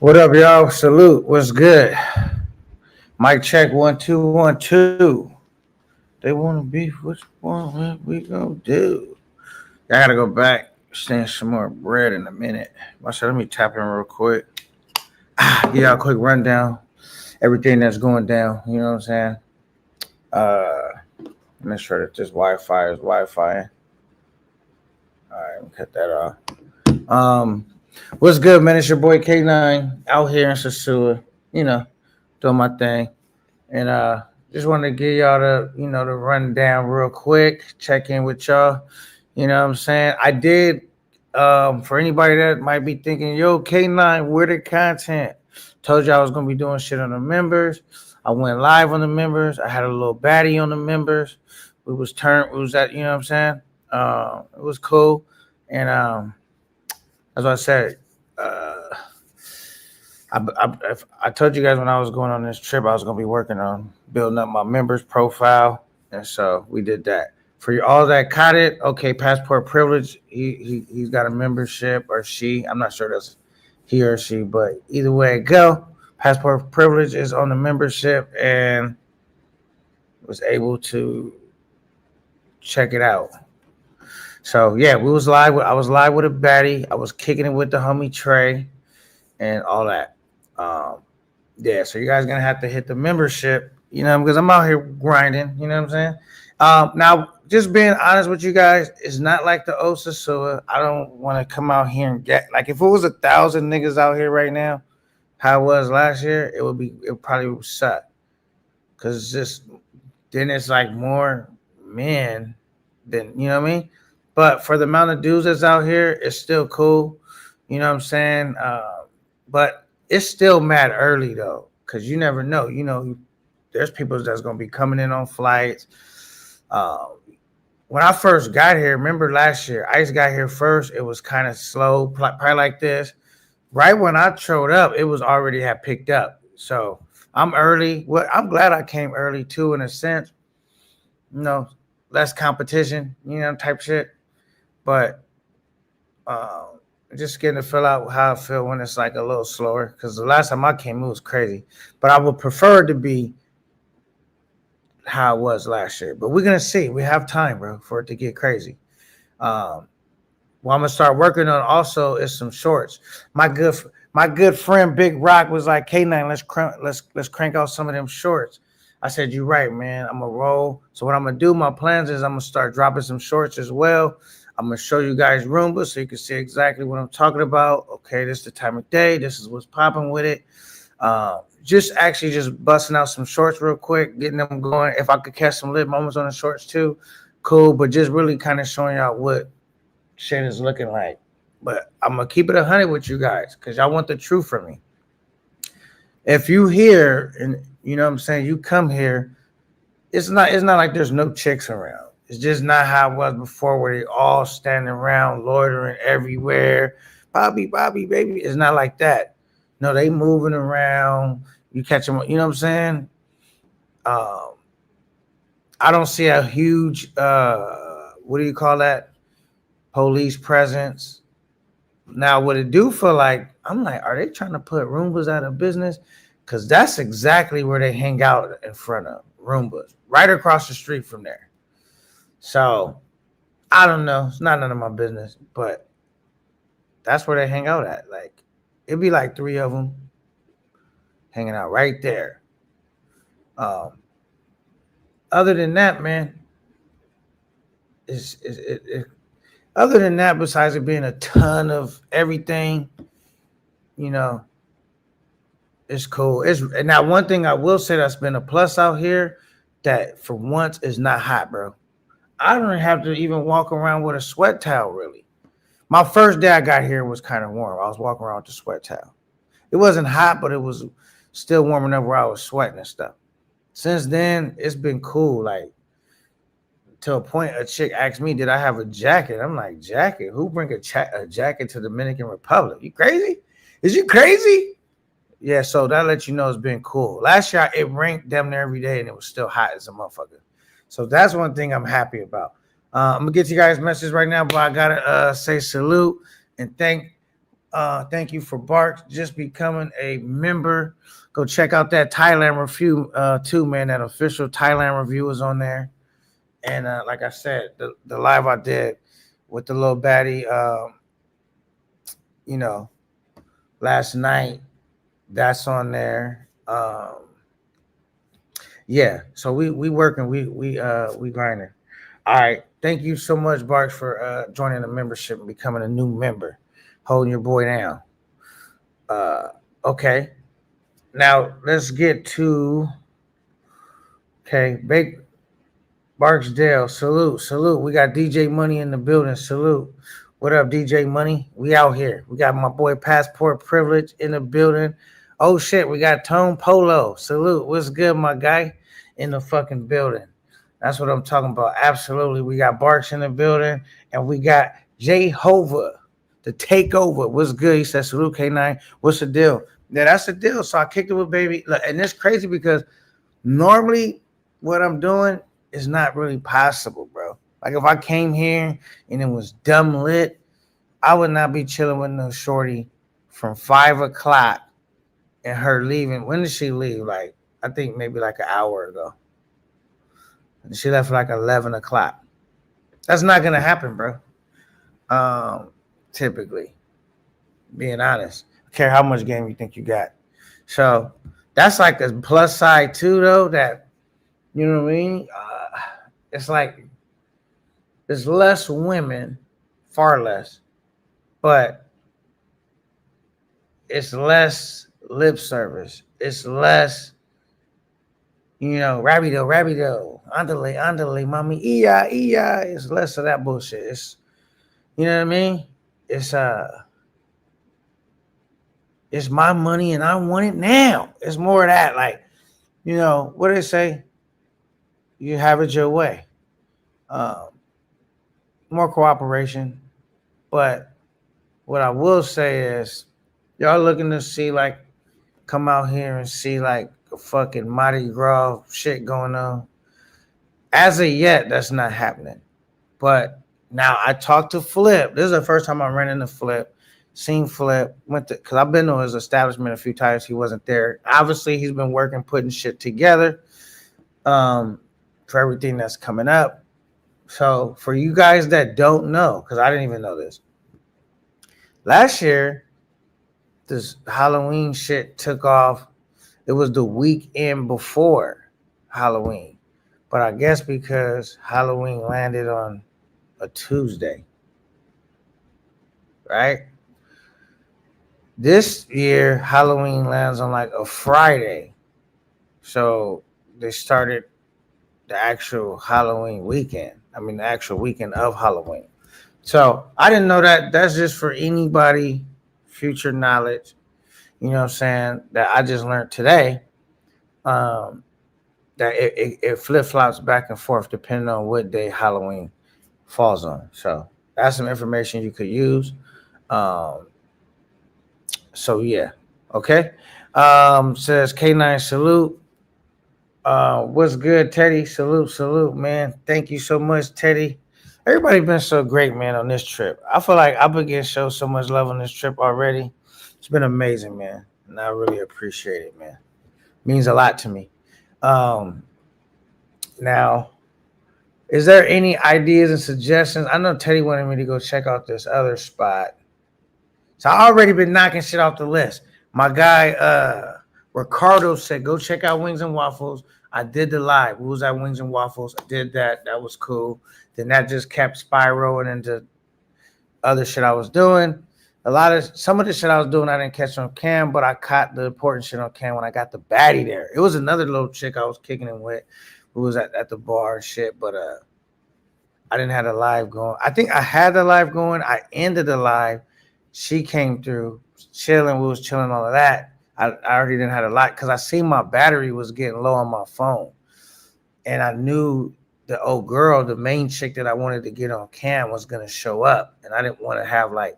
What up, y'all? Salute. What's good? Mic check 1 2 1 2. They want to beef. Which one we gonna do? I gotta go back. Stand some more bread in a minute. Let me tap in real quick. Give y'all a quick rundown. Everything that's going down. You know what I'm saying? Uh, make sure that this Wi-Fi is Wi-Fi. All right, let me cut that off. What's good, man? It's your boy K9 out here in Sasua. You know, doing my thing. And just wanted to give y'all the rundown real quick, check in with y'all. You know what I'm saying? I did for anybody that might be thinking, yo, K9, where the content? Told you I was gonna be doing shit on the members. I went live on the members. I had a little baddie on the members. We was at, you know what I'm saying? It was cool. And as I said, I told you guys when I was going on this trip, I was going to be working on building up my members profile. And so we did that. For all that caught it, okay, Passport Privilege, he's got a membership, or she. I'm not sure that's he or she, but either way it go, Passport Privilege is on the membership and was able to check it out. So yeah, we was live. I was live with a baddie. I was kicking it with the homie Trey and all that. Yeah, so you guys gonna have to hit the membership, because I'm out here grinding. You know what I'm saying? Now, just being honest with you guys, it's not like the Osasua. I don't want to come out here and get like if it was 1,000 niggas out here right now, how it was last year, it probably would suck. Cause just then it's like more men than you know what I mean. But for the amount of dudes that's out here, it's still cool. You know what I'm saying? But it's still mad early though, because you never know. There's people that's gonna be coming in on flights. When I first got here, remember last year, Ice got here first. It was kind of slow, probably like this. Right when I showed up, it was already had picked up. So I'm early. Well, I'm glad I came early too, in a sense. Less competition, type shit. But just getting to feel out how I feel when it's like a little slower. Because the last time I came, it was crazy. But I would prefer it to be how it was last year. But we're gonna see. We have time, bro, for it to get crazy. What I'm gonna start working on also is some shorts. My good friend Big Rock was like, K9, let's crank out some of them shorts. I said, you're right, man. I'm gonna roll. So what I'm gonna do, my plans is I'm gonna start dropping some shorts as well. I'm gonna show you guys Roomba so you can see exactly what I'm talking about. Okay, this is the time of day. This is what's popping with it. Just busting out some shorts real quick, getting them going. If I could catch some lit moments on the shorts too, cool. But just really kind of showing y'all what shit is looking like. But I'm gonna keep it 100 with you guys because y'all want the truth from me. If you hear and you know what I'm saying, you come here, it's not like there's no chicks around. It's just not how it was before, where they all standing around loitering everywhere. Bobby, baby. It's not like that. No, they moving around. You catch them. You know what I'm saying? I don't see a huge what do you call that? Police presence. Now, what it do feel like? I'm like, are they trying to put Roombas out of business? Because that's exactly where they hang out in front of Roombas, right across the street from there. So I don't know. It's not none of my business, but that's where they hang out at. Like it'd be like 3 of them hanging out right there. Other than that, man, other than that, besides it being a ton of everything, it's cool. And now one thing I will say that's been a plus out here, that for once is not hot, bro. I don't have to even walk around with a sweat towel, really. My first day I got here was kind of warm. I was walking around with a sweat towel. It wasn't hot, but it was still warm enough where I was sweating and stuff. Since then, it's been cool. Like, to a point, a chick asked me, did I have a jacket? I'm like, jacket? Who bring a jacket to the Dominican Republic? You crazy? Is you crazy? Yeah, so that lets you know it's been cool. Last year, it rained damn near every day, and it was still hot as a motherfucker. So that's one thing I'm happy about. I'm going to get you guys a message right now, but I got to say salute and thank Thank you for Barks just becoming a member. Go check out that Thailand review too, man. That official Thailand review is on there. And like I said, the live I did with the little baddie, you know, last night, that's on there. Yeah, so we working, we grinding. All right, thank you so much, Barks, for joining the membership and becoming a new member, holding your boy down. Uh, okay, now let's get to big Barksdale. Salute, salute. We got DJ Money in the building. Salute. What up, DJ Money? We out here. We got my boy Passport Privilege in the building. Oh shit, we got Tone Polo. Salute. What's good, my guy? In the fucking building. That's what I'm talking about. Absolutely. We got Barks in the building, and we got Jehovah, the takeover. What's good? He said, salute K9. What's the deal? Yeah, that's the deal. So I kicked it with baby. Look, and it's crazy because normally what I'm doing is not really possible, bro. Like if I came here and it was dumb lit, I would not be chilling with no shorty from 5 o'clock and her leaving. When did she leave? Like I think maybe like an hour ago. She left like 11 o'clock. That's not gonna happen, bro. Typically, being honest, I care how much game you think you got. So that's like a plus side too, though. That you know what I mean? It's like there's less women, far less, but it's less lip service. It's less, rabido, andale, mommy, iya. It's less of that bullshit. It's, you know what I mean? It's it's my money and I want it now. It's more of that, like, what do they say? You have it your way. Um, More cooperation, but what I will say is, y'all looking to see like come out here and see like a fucking Mardi Gras shit going on. As of yet, that's not happening. But now I talked to Flip. This is the first time I ran into Flip. Seen Flip, went to because I've been to his establishment a few times. He wasn't there. Obviously, he's been working, putting shit together for everything that's coming up. So for you guys that don't know, because I didn't even know this, last year this Halloween shit took off. It was the weekend before Halloween, but I guess because Halloween landed on a Tuesday, right? This year, Halloween lands on like a Friday. So they started the actual Halloween weekend. I mean, the actual weekend of Halloween. So I didn't know that. That's just for anybody, future knowledge, you know what I'm saying, that I just learned today. That it flip flops back and forth depending on what day Halloween falls on. So that's some information you could use. Um, so yeah, okay. Says K9 salute. What's good, Teddy? Salute, man. Thank you so much, Teddy. Everybody been so great, man, on this trip. I feel like I've been getting shown so much love on this trip already. It's been amazing, man, and I really appreciate it, man. Means a lot to me. Um, Now, is there any ideas and suggestions? I know Teddy wanted me to go check out this other spot. So I already been knocking shit off the list. My guy Ricardo said go check out Wings and Waffles. I did the live. We was at Wings and Waffles. I did that. That was cool. Then that just kept spiraling into other shit I was doing. Some of the shit I was doing I didn't catch on cam, but I caught the important shit on cam when I got the baddie there. It was another little chick I was kicking it with who was at the bar and shit, but I didn't have the live going. I think I had the live going. I ended the live. She came through, chilling. We was chilling, all of that. I already didn't have a lot because I seen my battery was getting low on my phone. And I knew the old girl, the main chick that I wanted to get on cam was going to show up. And I didn't want to have like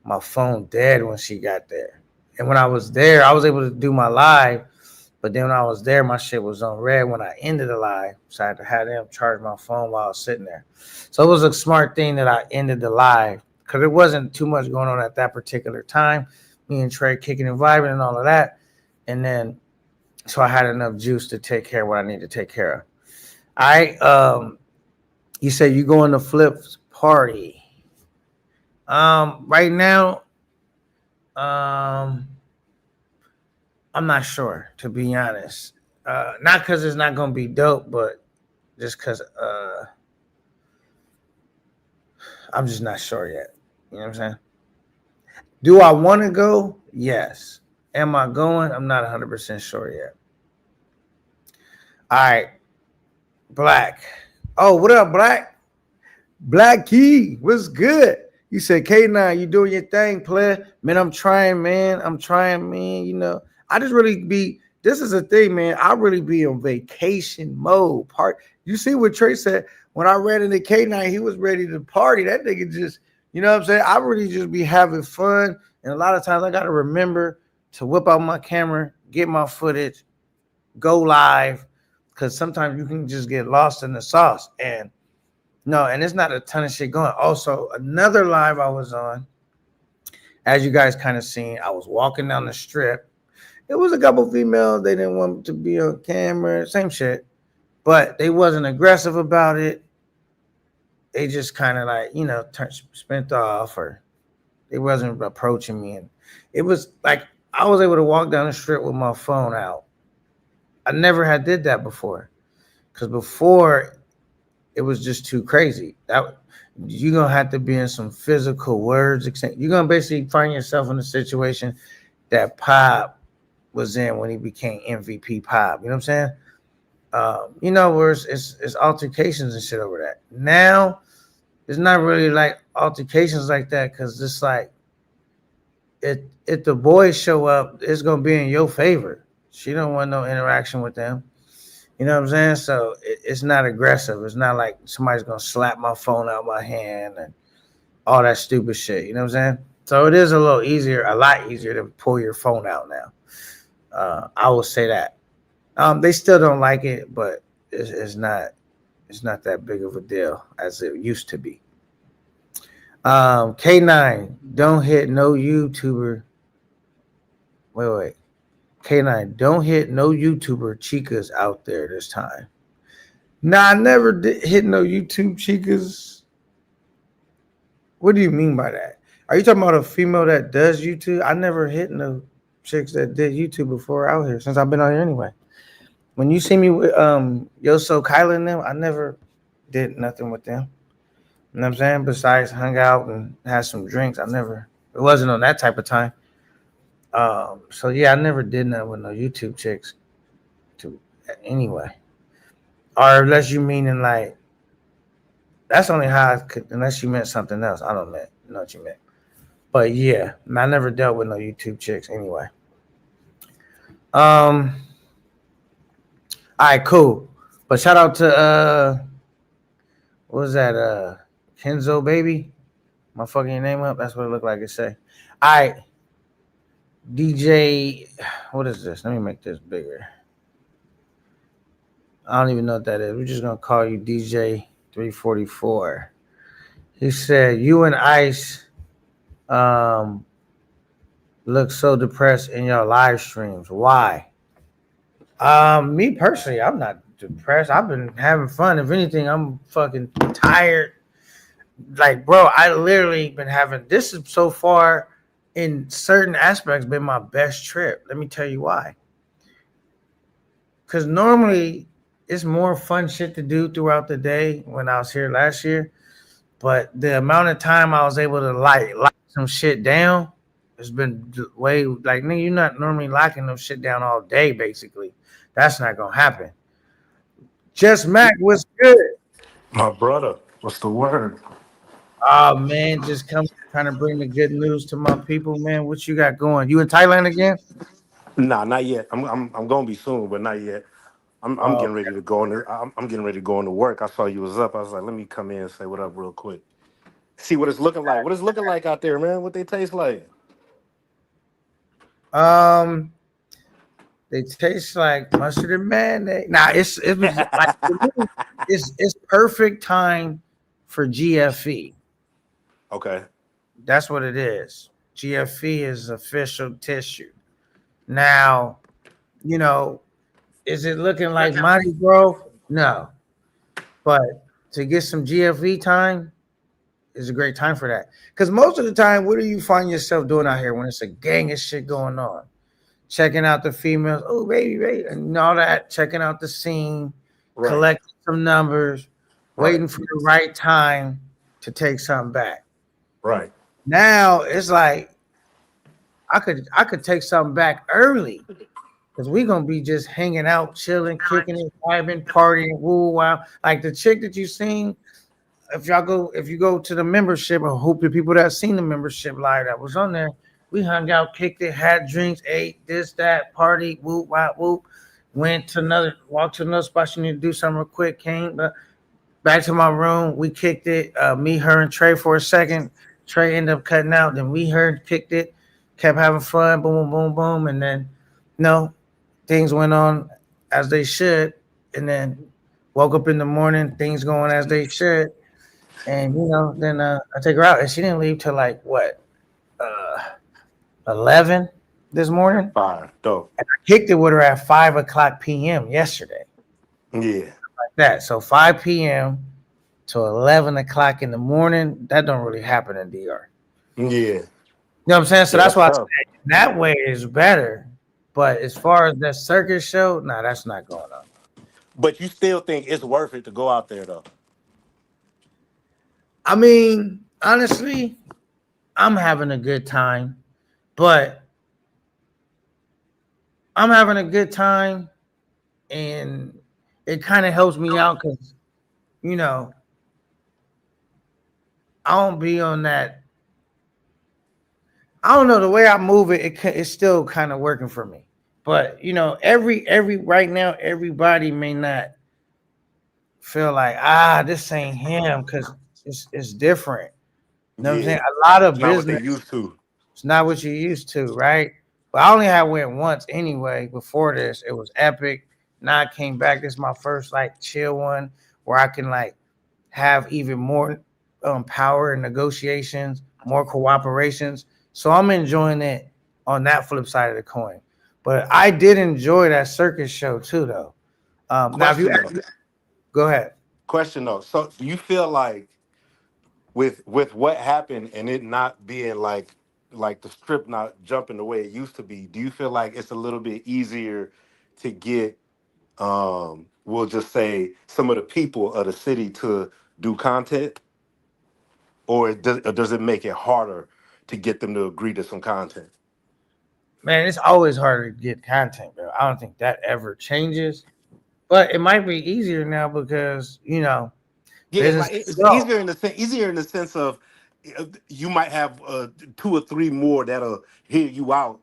my phone dead when she got there. And when I was there, I was able to do my live. But then when I was there, my shit was on red when I ended the live. So I had to have them charge my phone while I was sitting there. So it was a smart thing that I ended the live. because it wasn't too much going on at that particular time. Me and Trey kicking and vibing and all of that, and then so I had enough juice to take care of what I need to take care of. I you said you going to Flip's party. Right now, um, I'm not sure to be honest. Not because it's not gonna be dope, but just because I'm just not sure yet. You know what I'm saying? Do I want to go? Yes. Am I going? I'm not 100% sure yet. All right, Black. Oh, what up, Black? Black Key, what's good? You said K9, you doing your thing, player. Man, I'm trying, man. I'm trying, man. You know, I just really be. This is a thing, man. I really be on vacation mode. You see what Trey said when I ran into K9, he was ready to party. That nigga just, you know what I'm saying? I really just be having fun, and a lot of times I gotta remember to whip out my camera, get my footage, go live, because sometimes you can just get lost in the sauce. And no, and it's not a ton of shit going. Also, another live I was on, as you guys kind of seen, I was walking down the strip. It was a couple females. They didn't want to be on camera. Same shit. But they wasn't aggressive about it. They just kind of like, you know, spent off, or they wasn't approaching me. And it was like I was able to walk down the strip with my phone out. I never had did that before. Because before, it was just too crazy. That you're gonna have to be in some physical words. You're gonna basically find yourself in a situation that Pop was in when he became MVP Pop. You know what I'm saying? You know, where it's altercations and shit over that. Now it's not really like altercations like that, because it's like if the boys show up, it's gonna be in your favor. She don't want no interaction with them. You know what I'm saying? So it's not aggressive. It's not like somebody's gonna slap my phone out my hand and all that stupid shit. You know what I'm saying? So it is a little easier, a lot easier to pull your phone out now. I will say that. They still don't like it, but it's not that big of a deal as it used to be. K9, don't hit no YouTuber. Wait. K9, don't hit no YouTuber chicas out there this time. Nah, I never did hit no YouTube chicas. What do you mean by that? Are you talking about a female that does YouTube? I never hit no chicks that did YouTube before out here since I've been out here anyway. When you see me with Yoso, Kyla and them, I never did nothing with them. You know what I'm saying? Besides hung out and had some drinks. It wasn't on that type of time. So yeah, I never did nothing with no YouTube chicks to anyway. Or unless you mean in like that's only how I could, unless you meant something else. I don't know what you meant. But yeah, I never dealt with no YouTube chicks anyway. All right, cool. But shout out to what was that? Kenzo baby. My fucking name up. That's what it looked like it say. All right. DJ, what is this? Let me make this bigger. I don't even know what that is. We're just gonna call you DJ 344. He said you and Ice look so depressed in your live streams. Why? Me personally, I'm not depressed. I've been having fun. If anything, I'm fucking tired. Like, bro, I literally been having this is so far in certain aspects been my best trip. Let me tell you why. Because normally it's more fun shit to do throughout the day when I was here last year. But the amount of time I was able to like some shit down has been way like nigga, you're not normally locking no shit down all day, basically. That's not gonna happen. Just Mac, what's good? My brother, what's the word? Oh man, just come trying to bring the good news to my people, man. What you got going? You in Thailand again? Nah, not yet. I'm gonna be soon, but not yet. I'm Oh, getting ready to go into I'm getting ready to go into work. I saw you was up. I was like, let me come in and say what up real quick. See what it's looking like. What it's looking like out there, man. What they taste like. um, they taste like mustard and mayonnaise. Nah, it was like it's perfect time for GFE. Okay. That's what it is. GFE is official tissue. Now, you know, is it looking like Monty Grove? No. But to get some GFE time is a great time for that. Because most of the time, what do you find yourself doing out here when it's a gang of shit going on? Checking out the females, oh baby, baby, and all that, checking out the scene, Right, collecting some numbers, right, waiting for the right time to take something back. right. Now it's like I could take something back early because we gonna be just hanging out, chilling, kicking it, vibing, partying, woo wow. Like the chick that you seen, if you go to the membership, I hope the people that seen the membership live that was on there, we hung out, kicked it, had drinks, ate this, that, party, whoop, wop, whoop. Went to another, walked to another spot. She need to do something real quick. Came back to my room. We kicked it. Me, her, and Trey for a second. Trey ended up cutting out. Then we heard, kicked it, kept having fun. Boom, boom, boom, boom, and then no, things went on as they should. And then woke up in the morning, things going as they should. And then I take her out, and she didn't leave till like what, 11 this morning. Fire, dope. I kicked it with her at 5 o'clock p.m. yesterday, Yeah, like that. So 5 p.m. to 11 o'clock in the morning. That don't really happen in DR. yeah, You know what I'm saying? So yeah. that's That's why I tough. say that way is better. But as far as that circus show, nah, that's not going on. But you still think it's worth it to go out there though? I mean, honestly, I'm having a good time, but I'm having a good time, and it kind of helps me out because you know I don't be on that. I don't know the way I move it. It's still kind of working for me, but every right now, everybody may not feel like this ain't him because it's different. You know what I'm saying? Yeah, A lot of it's not what they business. used to. It's not what you used to, right? But I only had went once anyway. Before this, it was epic. Now I came back. This is my first like chill one where I can like have even more power in negotiations, more cooperations. So I'm enjoying it on that flip side of the coin. But I did enjoy that circus show too, though. Now, if you Question though. go ahead, Question though. So do you feel like with what happened and it not being like the strip not jumping the way it used to be, do you feel like it's a little bit easier to get we'll just say some of the people of the city to do content, or does it make it harder to get them to agree to some content? man. It's always harder to get content, bro. I don't think that ever changes. But it might be easier now because Yeah, business like is it's slow. easier in the sense of you might have two or three more that'll hear you out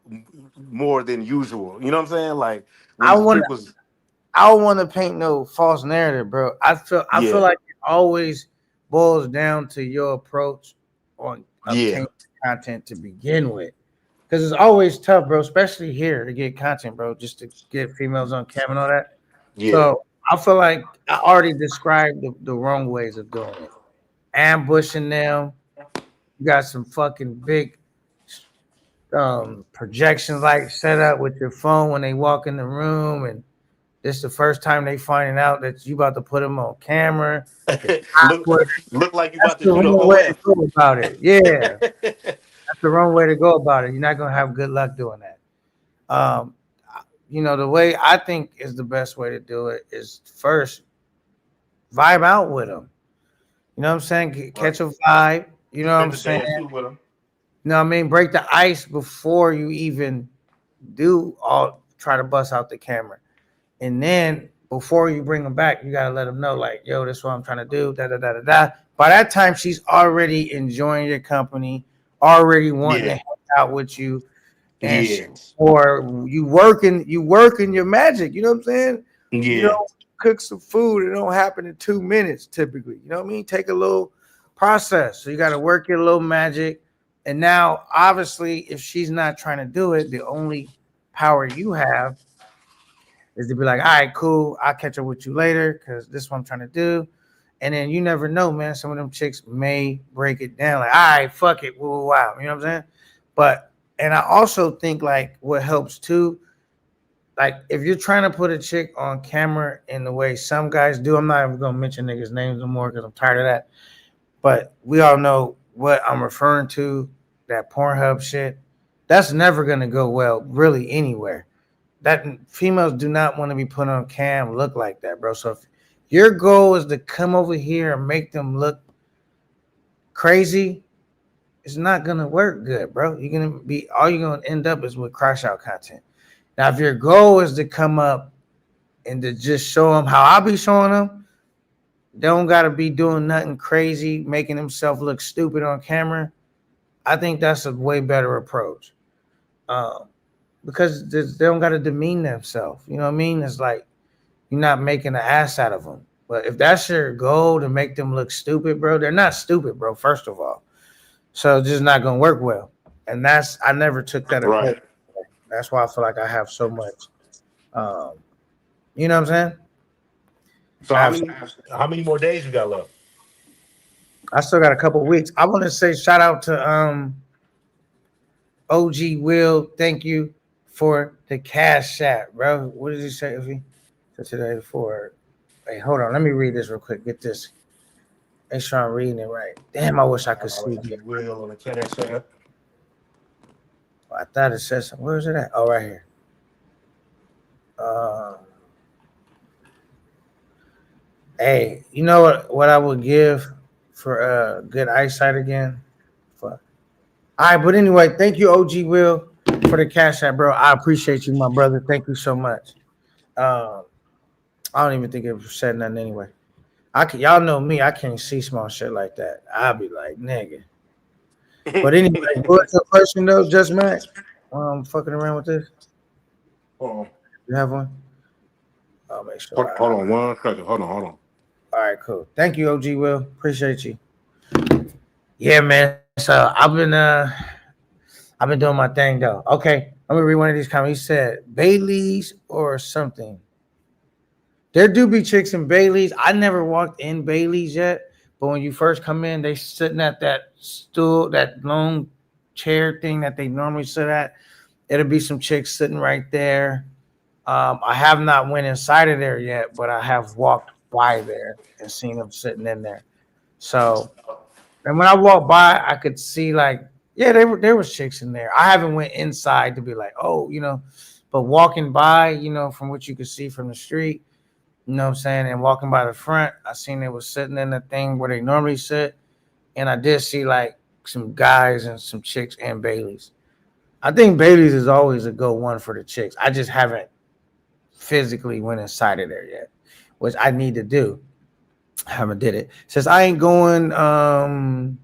more than usual. You know what I'm saying? Like when I the want strip was, I don't want to paint no false narrative, bro. I feel yeah, like it always boils down to your approach on yeah, obtaining content to begin with. Because it's always tough, bro, especially here to get content, bro, just to get females on camera and all that. yeah. So I feel like I already described the wrong ways of doing it. Ambushing them. You got some fucking big projection lights set up with your phone when they walk in the room, and this the first time they finding out that you about to put them on camera. It's look awkward. look like you That's about to the shoot a wrong way to OF. go about it. Yeah, that's the wrong way to go about it. You're not gonna have good luck doing that. Um, the way I think is the best way to do it is first vibe out with them. You know what I'm saying? Right. Catch a vibe. You know what Spend I'm a day saying? or two with them. You know what I mean? Break the ice before you even do all try to bust out the camera. And then before you bring them back, you gotta let them know, like, yo, this is what I'm trying to do. Da da da da da. By that time, she's already enjoying your company, already wanting to Yeah, hang out with you, and yeah, or you working your magic. You know what I'm saying? You yeah, know, cook some food. It don't happen in 2 minutes typically. You know what I mean? Take a little process. So you got to work your little magic. And now, obviously, if she's not trying to do it, the only power you have is to be like, all right, cool. I'll catch up with you later because this is what I'm trying to do. And then you never know, man. Some of them chicks may break it down, like, all right, fuck it, wow. You know what I'm saying? But and I also think like what helps too, like if you're trying to put a chick on camera in the way some guys do, I'm not even gonna mention niggas' names no more because I'm tired of that. But we all know what I'm referring to, that Pornhub shit. That's never gonna go well, really anywhere. That females do not want to be put on cam look like that, bro. So if your goal is to come over here and make them look crazy, it's not gonna work good, bro. You're gonna be all you're gonna end up is with crash out content. Now, if your goal is to come up and to just show them how I be showing them, they don't gotta be doing nothing crazy, making themselves look stupid on camera. I think that's a way better approach. Um, because they don't gotta demean themselves. You know what I mean? It's like you're not making an ass out of them. But if that's your goal to make them look stupid, bro, they're not stupid, bro. First of all, so it's just not gonna work well. And that's I never took that approach. Right. That's why I feel like I have so much. Um, you know what I'm saying? So I have. how many more days you got left? I still got a couple weeks. I want to say shout out to OG Will. Thank you for the cash app, bro. What did he say? If he so today for? Hey, hold on. Let me read this real quick. Get this. Make sure I'm reading it right. Damn, I wish I could see. You will on the Cash App. I thought it said something. Where is it at? Oh, right here. Uh, hey, you know what I would give for good eyesight again? Fuck. All right, but anyway, thank you, OG Will, for the cash app, bro. I appreciate you, my brother. Thank you so much. Um, I don't even think it said nothing anyway. Y'all know me. I can't see small shit like that. I'll be like, nigga. But anyway, what's the question though? Just Max. Fucking around with this. Hold You have one? I'll make sure. hold on 1 second. Hold on. All right, cool. Thank you, OG Will. Appreciate you. Yeah, man. So I've been doing my thing though. Okay, I'm gonna read one of these comments. He said Bailey's or something. There do be chicks in Bailey's. I never walked in Bailey's yet, but when you first come in, they sitting at that stool, that long chair thing that they normally sit at. It'll be some chicks sitting right there. I have not went inside of there yet, but I have walked by there and seen them sitting in there. So, and when I walked by, I could see like, yeah, there was chicks in there. I haven't went inside to be like, oh, but walking by, from what you could see from the street, you know what I'm saying, and walking by the front, I seen they was sitting in the thing where they normally sit, and I did see like some guys and some chicks and Bailey's. I think Bailey's is always a go one for the chicks. I just haven't physically went inside of there yet, which I need to do. I haven't did it. Says I ain't going from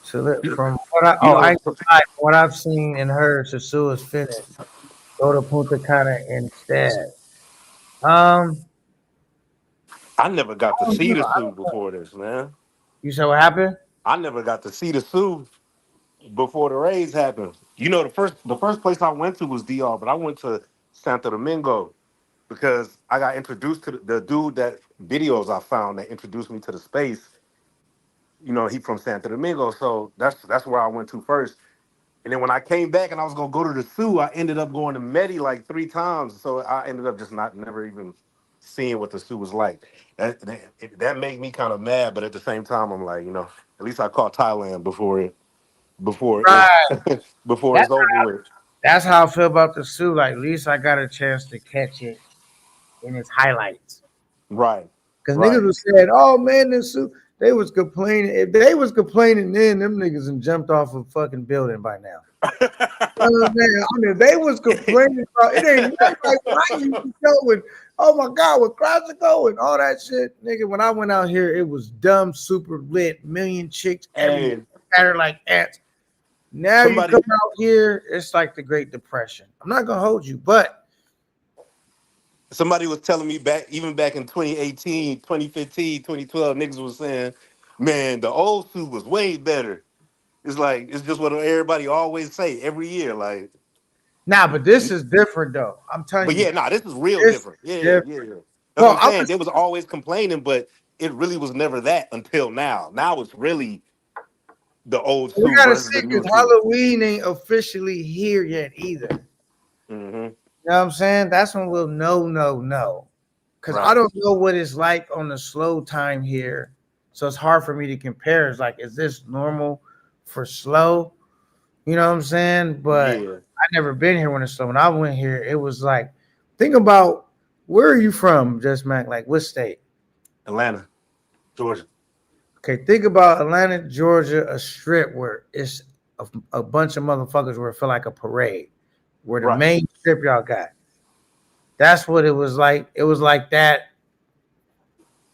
what You know, what I've seen and heard, Sasu is finished. Go to Punta Cana instead. Um I never got to I don't see know. the I Sioux don't know. before this, man. You said what happened? I never got to see the Sioux before the raids happened. You know, the first place I went to was DR, but I went to Santo Domingo because I got introduced to the dude that videos I found that introduced me to the space. You know, he from Santo Domingo, so that's where I went to first. And then when I came back and I was gonna go to the Sioux, I ended up going to Medi like 3 times. So I ended up just not never even seeing what the Sioux was like. That made me kind of mad, but at the same time, I'm like, at least I caught Thailand before it's Right. before That, it's over with. that's how I feel about the Sioux. Like at least I got a chance to catch it in its highlights. Right, Cause niggas right. was saying, "Oh man, this Sioux." They was complaining. If they was complaining then, them niggas and jumped off a fucking building by now. Man, I mean, they was complaining about it ain't nothing like when I used to go and oh my god, with classical and all that shit, nigga. When I went out here, it was dumb, super lit, million chicks everywhere, Hey, scattered like ants. Now you come somebody out here, it's like the Great Depression. I'm not gonna hold you, but somebody was telling me back even back in 2018, 2015, 2012, niggas was saying, man, the old suit was way better. It's like it's just what everybody always say every year. Like, but this is different though. I'm telling but you, yeah, nah, this is real this is different. Yeah, different. yeah, yeah. That's what Well, I'm I'm saying. They was always complaining, but it really was never that until now. Now it's really the old We Sue gotta versus see the new because Sue. Halloween ain't officially here yet either. You Hmm. know what I'm saying? That's when we'll know. Because I Right. don't know what it's like on the slow time here. So it's hard for me to compare. It's like, is this normal for slow? You know what I'm saying? But Yeah. I never been here when it's slow. When I went here, it was like, think about where are you from, Just Mac? Like what state? Atlanta, Georgia. Okay, think about Atlanta, Georgia, a strip where it's a bunch of motherfuckers where it feel like a parade, where the Right. main strip y'all got. That's what it was like. It was like that.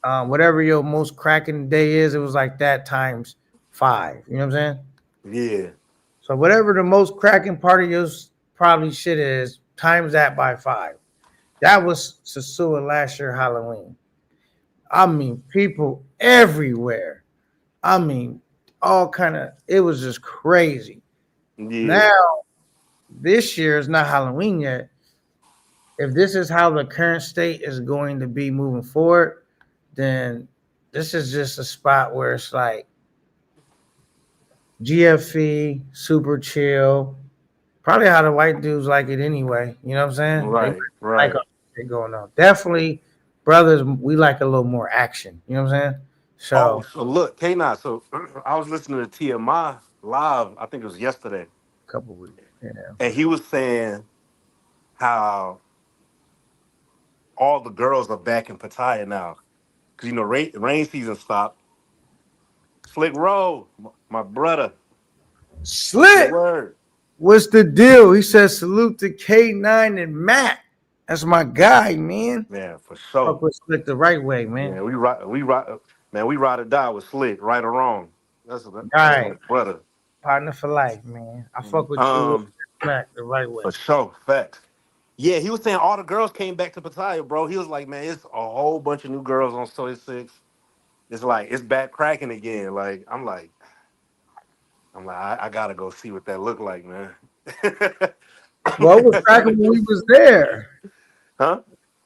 Whatever your most cracking day is, it was like that times five. You know what I'm saying? Yeah. So whatever the most cracking part of your probably shit is, times that by five. That was Sasua last year Halloween. I mean, people everywhere. I mean, all kind of. It was just crazy. Yeah. Now this year is not Halloween yet. If this is how the current state is going to be moving forward, then this is just a spot where it's like GFE, super chill. Probably how the white dudes like it anyway. You know what I'm saying? They Right. like Right. all that going on. Definitely, brothers, we like a little more action. You know what I'm saying? Oh, So so look, K Nine. So I was listening to TMI live, I think it was yesterday, a couple weeks. Yeah. and he was saying how all the girls are back in Pattaya now. Because, rain season stopped. Slick Roll, my brother. What's the Slick, word? what's the deal? He says salute to K9 and Matt. That's my guy, man. Yeah, for sure. Fuck with Slick the right way, man. Yeah, we ride or die with Slick, right or wrong. That's my Right. brother. Partner for life, man. I fuck with you Um, Matt the right way. for sure, facts. Yeah, he was saying all the girls came back to Pattaya, bro. He was like, man, it's a whole bunch of new girls on Soy Six. It's like it's back cracking again. I'm like, I gotta go see what that looked like, man. Well, it was cracking when we was there. Huh?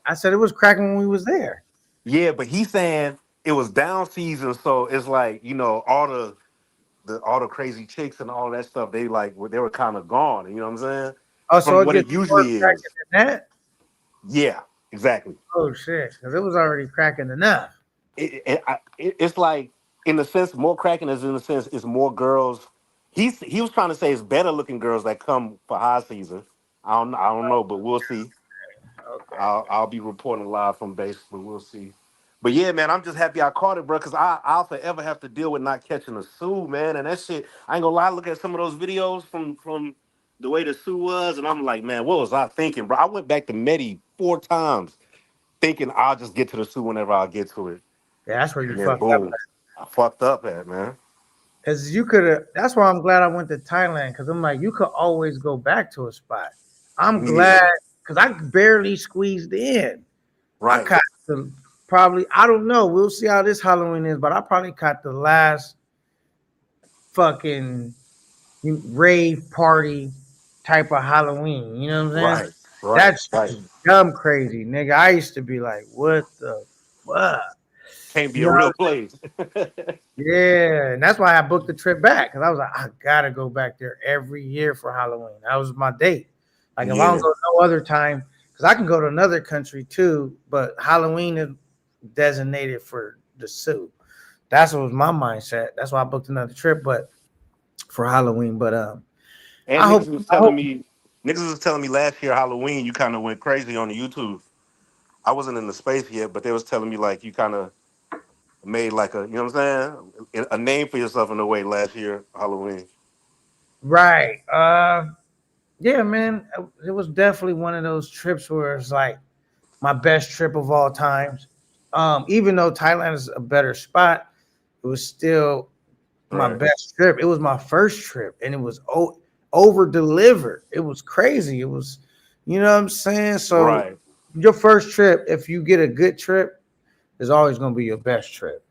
I said it was cracking when we was there. Yeah, but he's saying it was down season, so it's like all the crazy chicks and all that stuff. They were kind of gone. You know what I'm saying? Oh, so From it what it gets more usually cracking is. than that? Yeah, exactly. Oh shit, because it was already cracking enough. It's like in the sense more cracking is in the sense it's more girls. He was trying to say it's better looking girls that come for high season. I don't know, but we'll see. Okay. I'll be reporting live from base, but we'll see. But yeah, man, I'm just happy I caught it, bro, because I'll forever have to deal with not catching a Sioux, man. And that shit, I ain't gonna lie, look at some of those videos from the way the Sioux was, and I'm like, man, what was I thinking, bro? I went back to Medi 4 times thinking I'll just get to the Sioux whenever I get to it. Yeah, that's where you And then fucked up. boom, I fucked up at, man. Because you could have. That's why I'm glad I went to Thailand. Because I'm like, you could always go back to a spot. I'm Yeah, glad because I barely squeezed in. I right, caught the probably. I don't know. We'll see how this Halloween is, but I probably caught the last fucking rave party type of Halloween. You know what I'm saying? right, right, That's right. dumb crazy, nigga. I used to be like, what the fuck? Can't be You a know? real place. Yeah, and that's why I booked the trip back because I was like, I gotta go back there every year for Halloween. That was my date. Like if I don't Yeah, go no other time, because I can go to another country too, but Halloween is designated for the Sioux. That's what was my mindset. That's why I booked another trip, but for Halloween. But I and hope I hope niggas was telling me last year Halloween you kind of went crazy on the YouTube. I wasn't in the space yet, but they was telling me like you kind of made like a name for yourself in a way last year Halloween. right. Yeah, man. It was definitely one of those trips where it's like my best trip of all times. Even though Thailand is a better spot, it was still my Right, best trip. It was my first trip, and it was over delivered. It was crazy. It was, you know what I'm saying. So right, your first trip, if you get a good trip, is always going to be your best trip.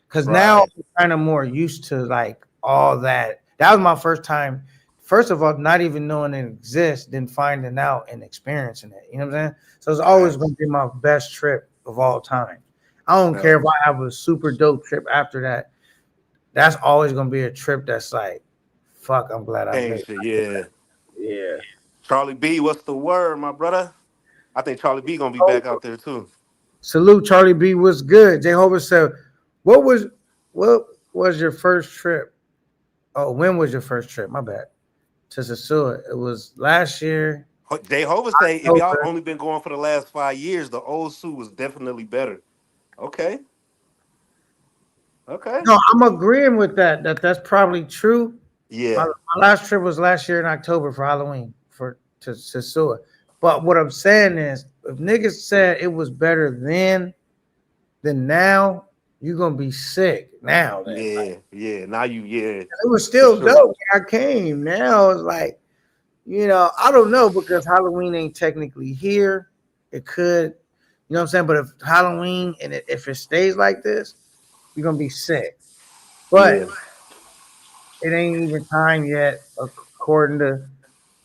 Because now right, I'm kind of more used to like all that. That was my first time. First of all, not even knowing it exists, then finding out and experiencing it. You know what I'm saying? So it's always going facts. to be my best trip of all time. I don't care if Facts. I have a super dope trip after that. That's always gonna be a trip that's like, fuck, I'm glad I Ain't made shit, yeah. it. Yeah. Charlie B, what's the word, my brother? I think Charlie B gonna be back out there too. Salute Charlie B. What's good? Jehovah said, what was what was your first trip? Oh, when was your first trip? My bad. To Sasua. It was last year, Jehovah say if y'all October. only been going for the last 5 years, the old suit was definitely better. Okay, okay. No, I'm agreeing with that. That's probably true. Yeah, My last trip was last year in October for Halloween for to Sasua. But what I'm saying is, if niggas said it was better then now, you're gonna be sick now. Then like, yeah, yeah. Now you, yeah, it was for still sure. dope. I came. Now it's like, I don't know because Halloween ain't technically here. It could, you know what I'm saying? But if Halloween and if it stays like this, you're gonna be sick. But Yeah, it ain't even time yet, according to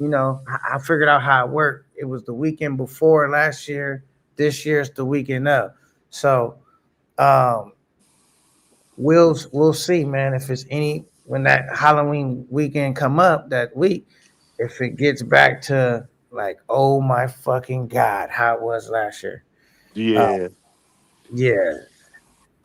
I figured out how it worked. It was the weekend before last year. This year it's the weekend up. So um, we'll see, man. If it's any when that Halloween weekend come up that week, if it gets back to like, oh my fucking god, how it was last year. Uh, yeah. yeah.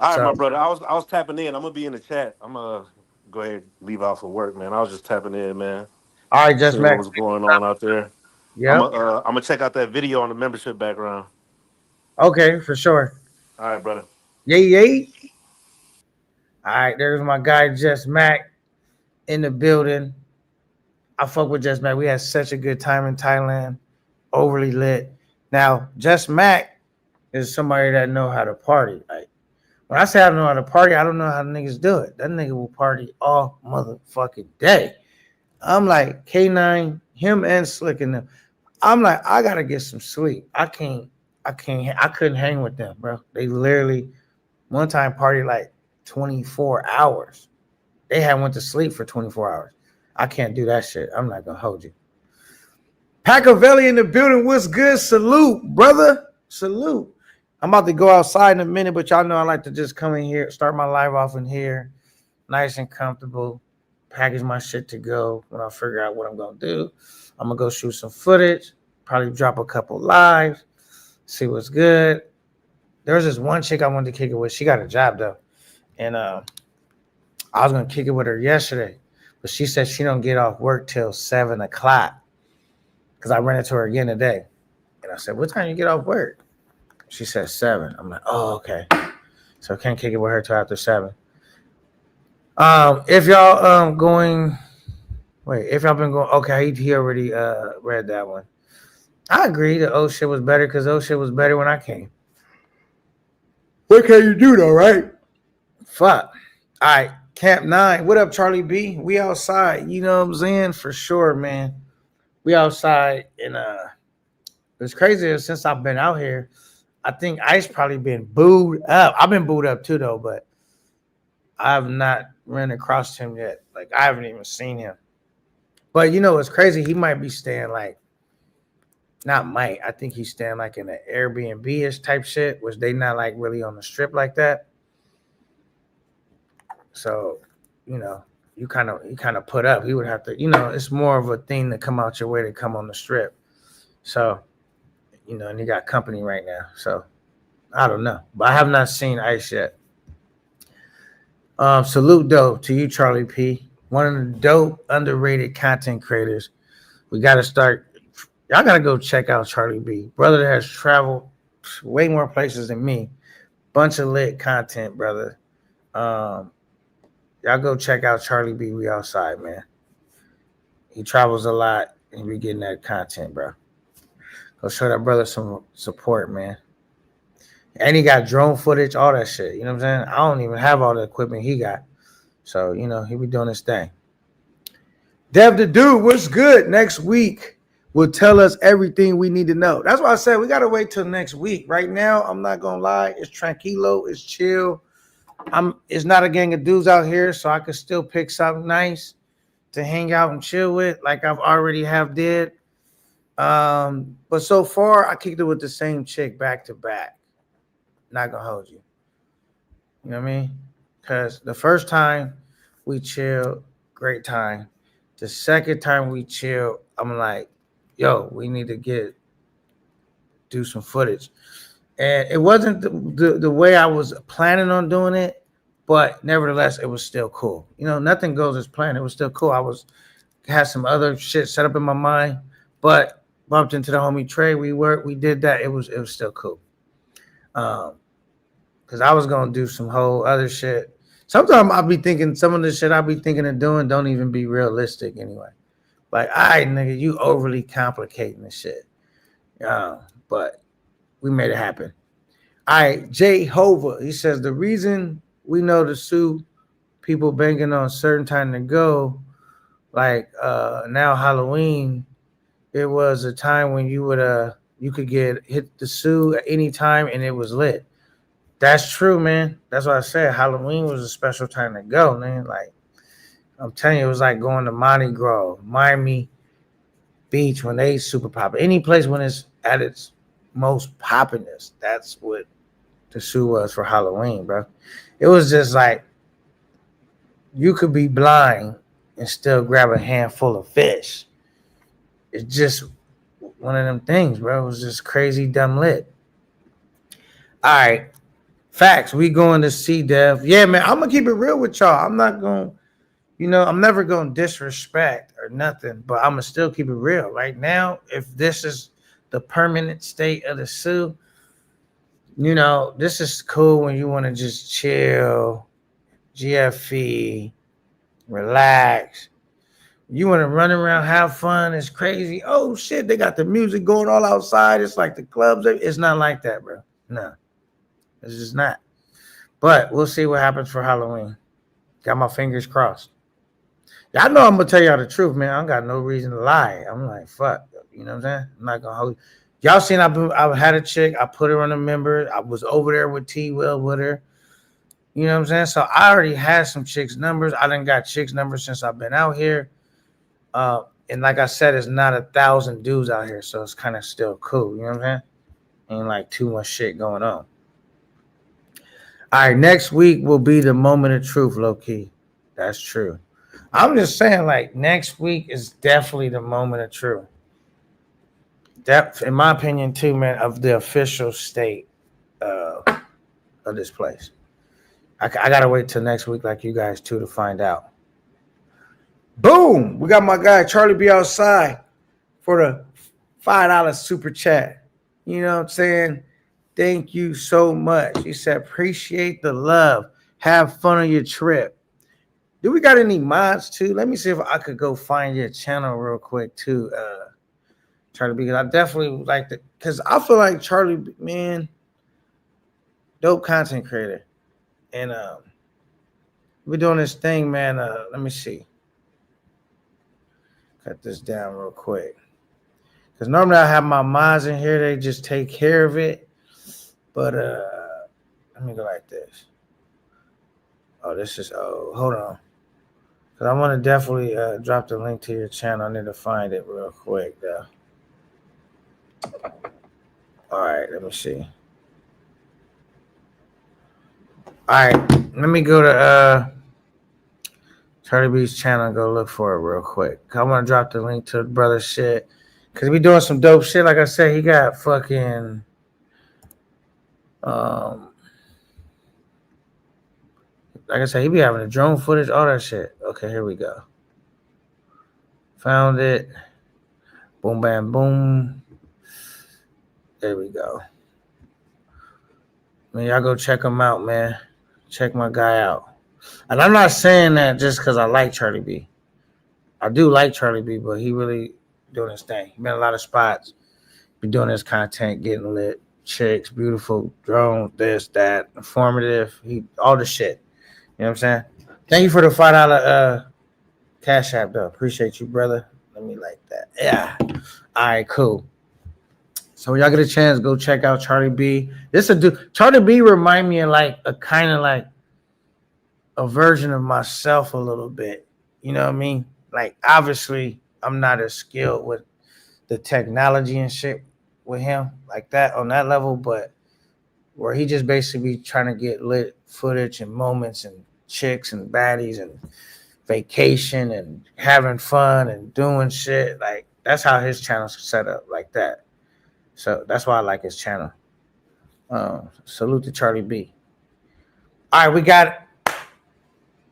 All right, So my brother. I was tapping in. I'm gonna be in the chat. I'm gonna go ahead and leave out for work, man. I was just tapping in, man. all right, just Seeing what Max. was going on out there. Yep. I'm gonna check out that video on the membership background. Okay, for sure. All right, brother. Yay, yay. All right, there's my guy Just Mac in the building. I fuck with Just Mac. We had such a good time in Thailand. Overly lit. Now, Just Mac is somebody that know how to party. Like when I say I don't know how to party, I don't know how niggas do it. That nigga will party all motherfucking day. I'm like K9, him and Slick and them. I'm like, I gotta get some sleep. I couldn't hang with them, bro. They literally one time party like 24 hours. They had went to sleep for 24 hours. I can't do that shit. I'm not gonna hold you. Packavelli in the building. What's good? Salute, brother. Salute. I'm about to go outside in a minute, but y'all know I like to just come in here, start my live off in here, nice and comfortable, package my shit to go when I figure out what I'm gonna do. I'm gonna go shoot some footage, probably drop a couple lives, see what's good. There was this one chick I wanted to kick it with. She got a job though, and I was gonna kick it with her yesterday, but she said she don't get off work till 7 o'clock because I ran into her again today. And I said, "What time you get off work?" She said 7. I'm like, "Oh, okay." So I can't kick it with her till after 7. If y'all if y'all been going, okay, he already read that one. I agree that old shit was better because old shit was better when I came. What can you do though, right? Fuck. All right, Camp 9. What up, Charlie B? We outside. You know what I'm saying? For sure, man. We outside, and it's crazy since I've been out here. I think Ice probably been booed up. I've been booed up too though, but I've not ran across him yet. Like I haven't even seen him. But you know it's crazy? He might be staying like not might. I think he's staying like in an Airbnb-ish type shit, which they not like really on the strip like that. So, you know, you kind of put up. He would have to, it's more of a thing to come out your way to come on the strip. So, and he got company right now. So I don't know. But I have not seen Ice yet. Salute though to you, Charlie P. One of the dope, underrated content creators. We gotta start. Y'all gotta go check out Charlie B. Brother that has traveled way more places than me. Bunch of lit content, brother. Um, y'all go check out Charlie B. We outside, man. He travels a lot and we getting that content, bro. Go show that brother some support, man. And he got drone footage, all that shit. You know what I'm saying? I don't even have all the equipment he got. So, he be doing his thing. Dev the Dude, what's good? Next week will tell us everything we need to know. That's why I said we got to wait till next week. Right now, I'm not going to lie. It's tranquilo. It's chill. It's not a gang of dudes out here, so I could still pick something nice to hang out and chill with like I've already have did. But so far, I kicked it with the same chick back to back. Not going to hold you. You know what I mean? Because the first time we chilled, great time. The second time we chilled, I'm like, yo, we need to do some footage. And it wasn't the way I was planning on doing it, but nevertheless, it was still cool. You know, nothing goes as planned. It was still cool. I was had some other shit set up in my mind, but bumped into the homie Trey. We did that. It was still cool. Um, because I was gonna do some whole other shit. Sometimes I'll be thinking some of the shit I'll be thinking of doing don't even be realistic anyway. Like, all right, nigga, you overly complicating the shit. Uh, but we made it happen. All right, Jay Hova. He says the reason we know to sue people banking on a certain time to go, like now Halloween, it was a time when you could get hit the sue at any time and it was lit. That's true, man. That's what I said. Halloween was a special time to go, man. Like I'm telling you, it was like going to Mardi Gras, Miami Beach when they super pop. Any place when it's at its most poppiness. That's what the shoe was for Halloween, bro. It was just like you could be blind and still grab a handful of fish. It's just one of them things, bro. It was just crazy dumb lit. All right. Facts. We going to see Dev. Yeah, man. I'm gonna keep it real with y'all. I'm not gonna, I'm never gonna disrespect or nothing, but I'm gonna still keep it real. Right now, if this is the permanent state of the Sioux, this is cool when you want to just chill, GFE, relax. You want to run around, have fun. It's crazy. Oh shit, they got the music going all outside. It's like the clubs. It's not like that, bro. No, it's just not. But we'll see what happens for Halloween. Got my fingers crossed. Y'all know I'm gonna tell y'all the truth, man. I don't got no reason to lie. I'm like, fuck. You know what I'm saying? I'm not gonna hold. Y'all seen I had a chick. I put her on a member. I was over there with T Will with her. You know what I'm saying? So I already had some chicks' numbers. I done got chicks' numbers since I've been out here. And like I said, it's not 1,000 dudes out here, so it's kind of still cool. You know what I'm saying? Ain't like too much shit going on. All right, next week will be the moment of truth, low key. That's true. I'm just saying, like, next week is definitely the moment of truth. That, in my opinion, too, man, of the official state uh, of this place. I gotta wait till next week, like you guys too, to find out. Boom! We got my guy Charlie B outside for the $5 super chat. You know what I'm saying? Thank you so much. He said, appreciate the love. Have fun on your trip. Do we got any mods too? Let me see if I could go find your channel real quick too, Charlie B. Because I definitely would like to, because I feel like Charlie, man, dope content creator. And we're doing this thing, man. Let me see. Cut this down real quick. Because normally I have my mods in here, they just take care of it. But let me go like this. Oh, hold on. Because I want to definitely drop the link to your channel. I need to find it real quick, though. All right, let me see. All right, let me go to Charlie B's channel and go look for it real quick. I want to drop the link to the brother shit. Because we doing some dope shit. Like I said, he got fucking... like I said, he be having the drone footage, all that shit. Okay, here we go. Found it. Boom, bam, boom. There we go. Man, y'all go check him out, man. Check my guy out. And I'm not saying that just because I like Charlie B. I do like Charlie B, but he really doing his thing. He been in a lot of spots. Been doing his content, getting lit. Chicks, beautiful, drone, this, that, informative. All the shit. You know what I'm saying? Thank you for the $5 Cash App, though. Appreciate you, brother. Let me like that. Yeah. All right, cool. So when y'all get a chance, go check out Charlie B. Charlie B remind me of like a kind of like a version of myself a little bit. You know what I mean? Like obviously I'm not as skilled with the technology and shit with him like that on that level, but where he just basically trying to get lit footage and moments and chicks and baddies and vacation and having fun and doing shit. Like that's how his channel's set up like that. So that's why I like his channel. Salute to Charlie B. All right, we got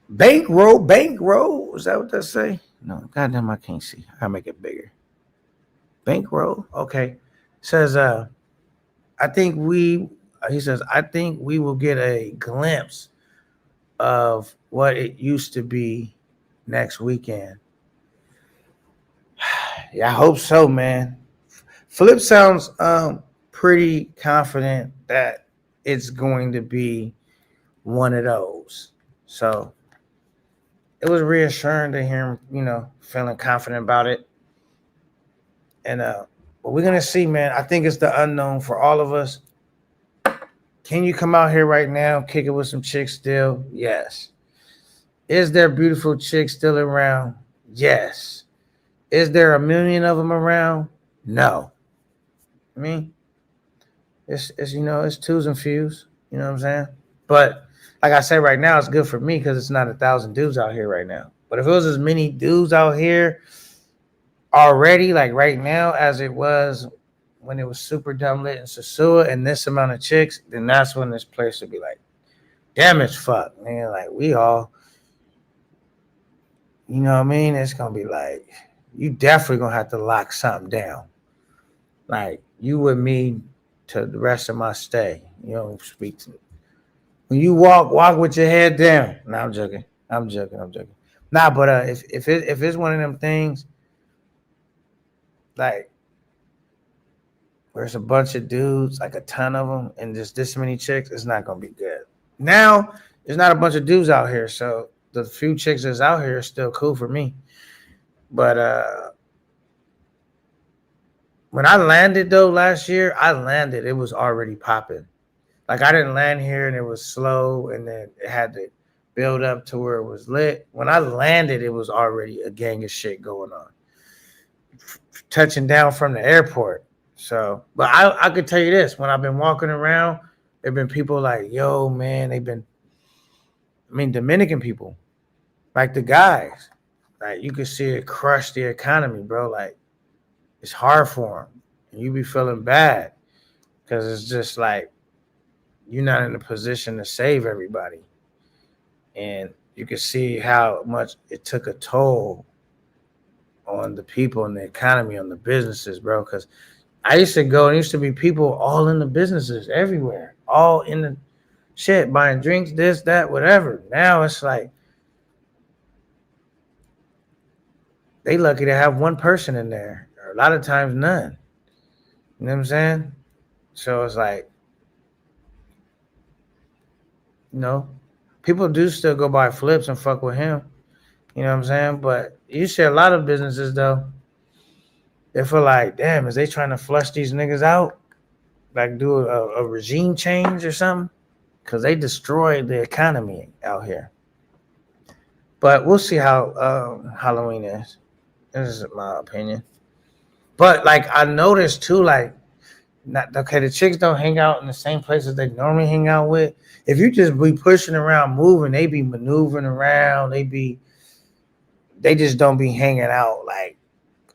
bankroll. Bankroll. Is that what that say? No, goddamn, I can't see. I make it bigger. Bankroll. Okay. Says I think we. He says I think we will get a glimpse of what it used to be next weekend. Yeah, I hope so, man. Flip sounds pretty confident that it's going to be one of those. So it was reassuring to hear him, feeling confident about it. And but we're gonna see, man. I think it's the unknown for all of us. Can you come out here right now, kick it with some chicks still? Yes. Is there beautiful chicks still around? Yes. Is there a million of them around? No. I mean, it's it's twos and fews. You know what I'm saying? But like I said, right now it's good for me because it's not 1,000 dudes out here right now. But if it was as many dudes out here already, like right now, as it was when it was super dumb lit in Sasua and this amount of chicks, then that's when this place would be like, damn, it's fuck, man. Like we all, you know what I mean? It's gonna be like, you definitely gonna have to lock something down. Like you with me to the rest of my stay. You don't speak to me. When you walk with your head down. No, I'm joking. I'm joking. I'm joking. Nah, but if it's one of them things like where it's a bunch of dudes, like a ton of them, and just this many chicks, it's not gonna be good. Now there's not a bunch of dudes out here, so the few chicks that's out here is still cool for me. But when I landed though last year, I landed. It was already popping. Like I didn't land here and it was slow, and then it had to build up to where it was lit. When I landed, it was already a gang of shit going on. Touching down from the airport. So, but I could tell you this: when I've been walking around, there've been people like, "Yo, man," Dominican people, like the guys, like you could see it crush the economy, bro. Like it's hard for them, and you be feeling bad because it's just like you're not in a position to save everybody, and you can see how much it took a toll on the people and the economy, on the businesses, bro. Because I used to go, and used to be people all in the businesses everywhere, all in the shit, buying drinks, this, that, whatever. Now it's like they lucky to have one person in there, or a lot of times none. You know what I'm saying? So it's like, you know, people do still go buy flips and fuck with him. You know what I'm saying? But you see a lot of businesses though, they feel like, damn, is they trying to flush these niggas out? Like do a regime change or something? Because they destroyed the economy out here. But we'll see how Halloween is. This is my opinion. But like I noticed too, like not okay, the chicks don't hang out in the same places they normally hang out with. If you just be pushing around, moving, they be maneuvering around. They just don't be hanging out like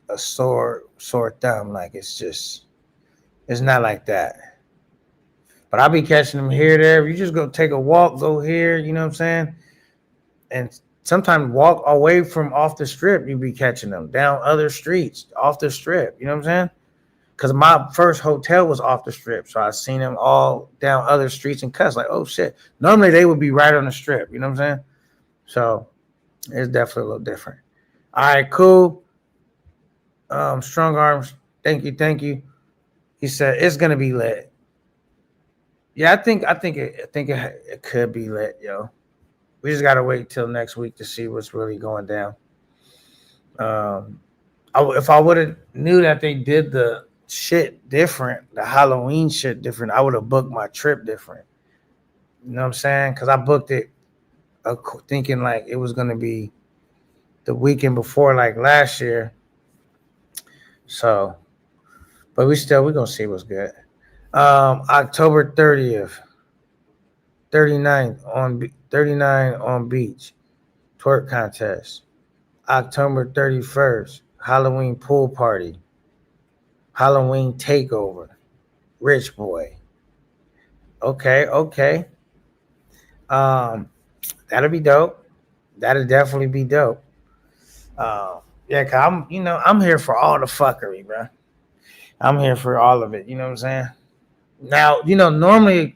a sore thumb. Like it's not like that. But I'll be catching them here, there. If you just go take a walk, go here, you know what I'm saying? And sometimes walk away from off the strip, you be catching them down other streets, off the strip. You know what I'm saying? Because my first hotel was off the strip, so I seen them all down other streets and cuts. Like, oh shit! Normally they would be right on the strip. You know what I'm saying? So it's definitely a little different. All right, cool. Strong arms. Thank you, thank you. He said it's gonna be lit. Yeah, I think it could be lit, yo. We just gotta wait till next week to see what's really going down. Um, if I would have knew that they did the shit different, the Halloween shit different, I would have booked my trip different. You know what I'm saying? Because I booked it thinking like it was gonna be the weekend before, like last year. So, but we're gonna see what's good. October 30th, 39 on beach, twerk contest. October 31st, Halloween pool party, Halloween takeover, Rich Boy. Okay, okay. Um, that'll be dope. That'll definitely be dope. Yeah, cause I'm here for all the fuckery, bro. I'm here for all of it. You know what I'm saying? Now, normally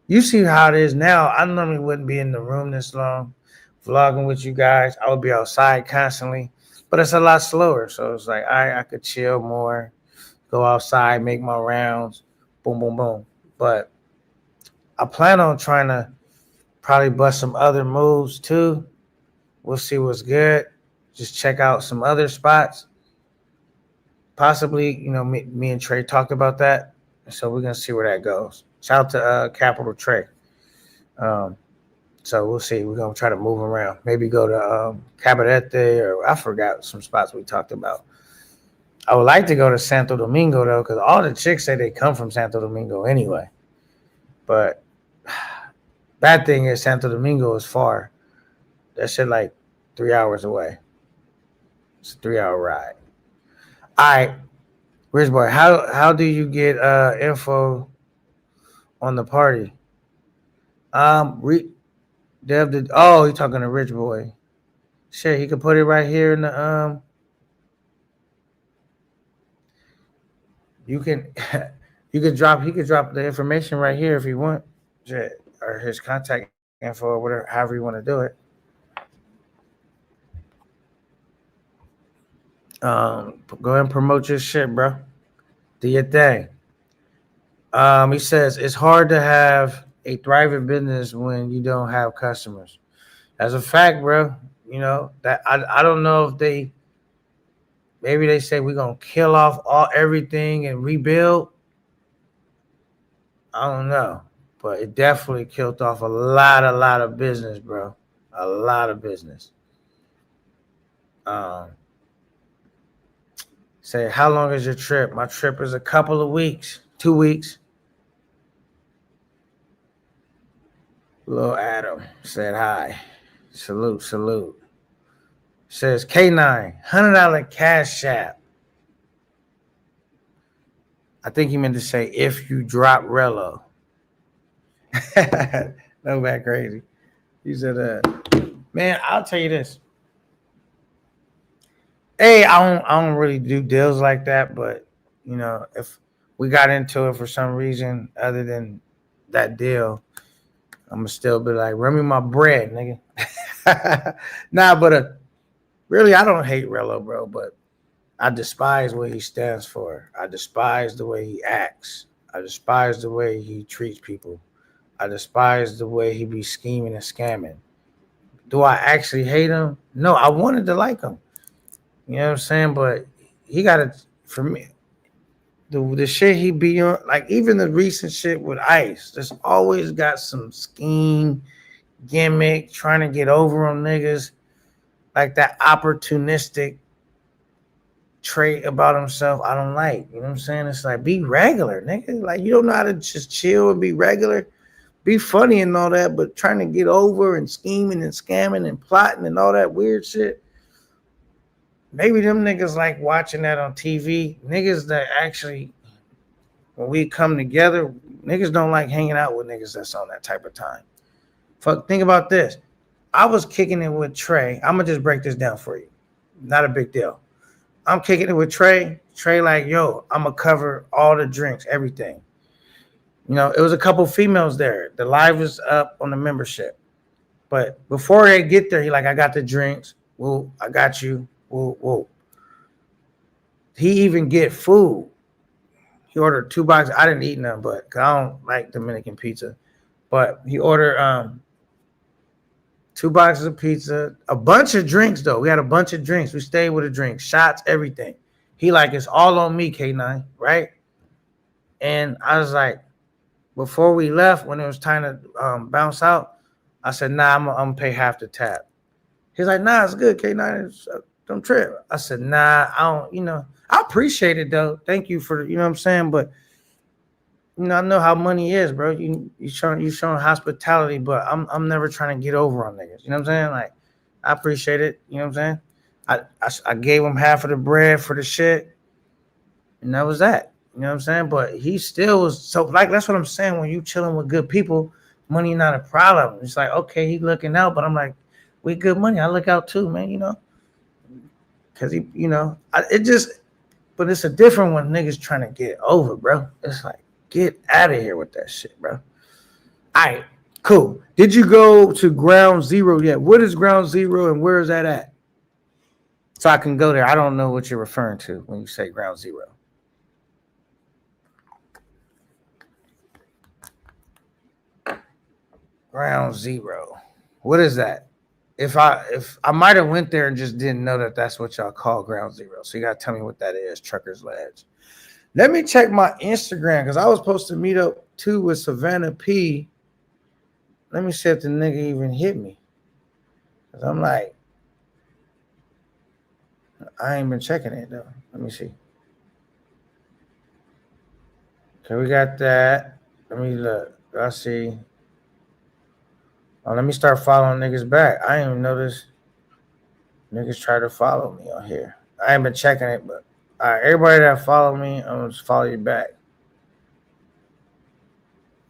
you see how it is now. I normally wouldn't be in the room this long, vlogging with you guys. I would be outside constantly, but it's a lot slower. So it's like I could chill more, go outside, make my rounds, boom, boom, boom. But I plan on trying to probably bust some other moves too. We'll see what's good. Just check out some other spots. Possibly, me and Trey talked about that. So we're gonna see where that goes. Shout out to Capital Trey. Um, so we'll see. We're gonna try to move around. Maybe go to Cabarete, or I forgot some spots we talked about. I would like to go to Santo Domingo though, because all the chicks say they come from Santo Domingo anyway. But bad thing is Santo Domingo is far. That shit like 3 hours away. It's a 3 hour ride. All right, Rich Boy, how do you get info on the party? Re Dev did. Oh, you talking to Rich Boy? Shit, he could put it right here in the You can you could drop he could drop the information right here if you want. Shit, or his contact info or whatever, however you want to do it. Go ahead and promote your shit, bro. Do your thing. He says it's hard to have a thriving business when you don't have customers. That's a fact, bro. That I don't know if they maybe they say we're gonna kill off all everything and rebuild. I don't know, but it definitely killed off a lot of business, bro. A lot of business. Um, Say, how long is your trip? My trip is a couple of weeks, 2 weeks. Little Adam said hi. Salute, salute. Says K9, $100 cash app. I think he meant to say if you drop Rello. No bad crazy. He said, man, I'll tell you this. Hey, I don't really do deals like that, but if we got into it for some reason other than that deal, I'm gonna still be like, run me my bread, nigga. Nah, but really, I don't hate Rello, bro, but I despise what he stands for. I despise the way he acts. I despise the way he treats people. I despise the way he be scheming and scamming. Do I actually hate him? No, I wanted to like him. You know what I'm saying? But he got to, for me, the shit he be on, like even the recent shit with Ice, there's always got some scheme, gimmick, trying to get over on niggas, like that opportunistic trait about himself I don't like. You know what I'm saying? It's like be regular, nigga. Like you don't know how to just chill and be regular. Be funny and all that, but trying to get over and scheming and scamming and plotting and all that weird shit. Maybe them niggas like watching that on TV. Niggas that actually, when we come together, niggas don't like hanging out with niggas that's on that type of time. Fuck, think about this. I was kicking it with Trey. I'm gonna just break this down for you. Not a big deal. I'm kicking it with Trey. Trey like, yo, I'm gonna cover all the drinks, everything. It was a couple females there. The live was up on the membership. But before they get there, he like, I got the drinks. Whoa, I got you. Whoa, whoa. He even get food. He ordered 2 boxes. I didn't eat none, but cause I don't like Dominican pizza. But he ordered 2 boxes of pizza, a bunch of drinks though. We had a bunch of drinks. We stayed with the drinks, shots, everything. He like, it's all on me, K9, right? And I was like, before we left, when it was time to bounce out, I said, nah, I'm gonna pay half the tab. He's like, nah, it's good, K9. Don't trip. I said, nah, I don't, I appreciate it though. Thank you for, you know what I'm saying? But, I know how money is, bro. You showing hospitality, but I'm never trying to get over on niggas. You know what I'm saying? Like, I appreciate it. You know what I'm saying? I gave him half of the bread for the shit, and that was that. You know what I'm saying? But he still was so like that's what I'm saying. When you chilling with good people, money not a problem. It's like okay, he looking out, but I'm like, we good money. I look out too, man. Cause he, it just, but it's a different one. Niggas trying to get over, bro. It's like get out of here with that shit, bro. All right, cool. Did you go to Ground Zero yet? What is Ground Zero and where is that at? So I can go there. I don't know what you're referring to when you say Ground Zero. Ground Zero. What is that? If I might have went there and just didn't know that that's what y'all call Ground Zero. So you gotta tell me what that is. Trucker's Ledge. Let me check my Instagram because I was supposed to meet up too with Savannah P. Let me see if the nigga even hit me. Cause I'm like, I ain't been checking it though. Let me see. Okay, we got that. Let me look. I see. Oh, let me start following niggas back. I ain't even noticed niggas try to follow me on here. I ain't been checking it, but all right, everybody that follow me, I'm gonna just follow you back.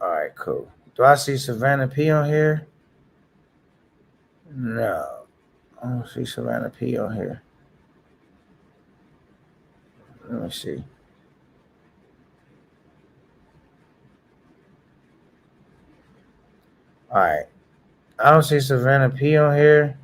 All right, cool. Do I see Savannah P on here? No, I don't see Savannah P on here. Let me see. All right, I don't see Savannah P on here.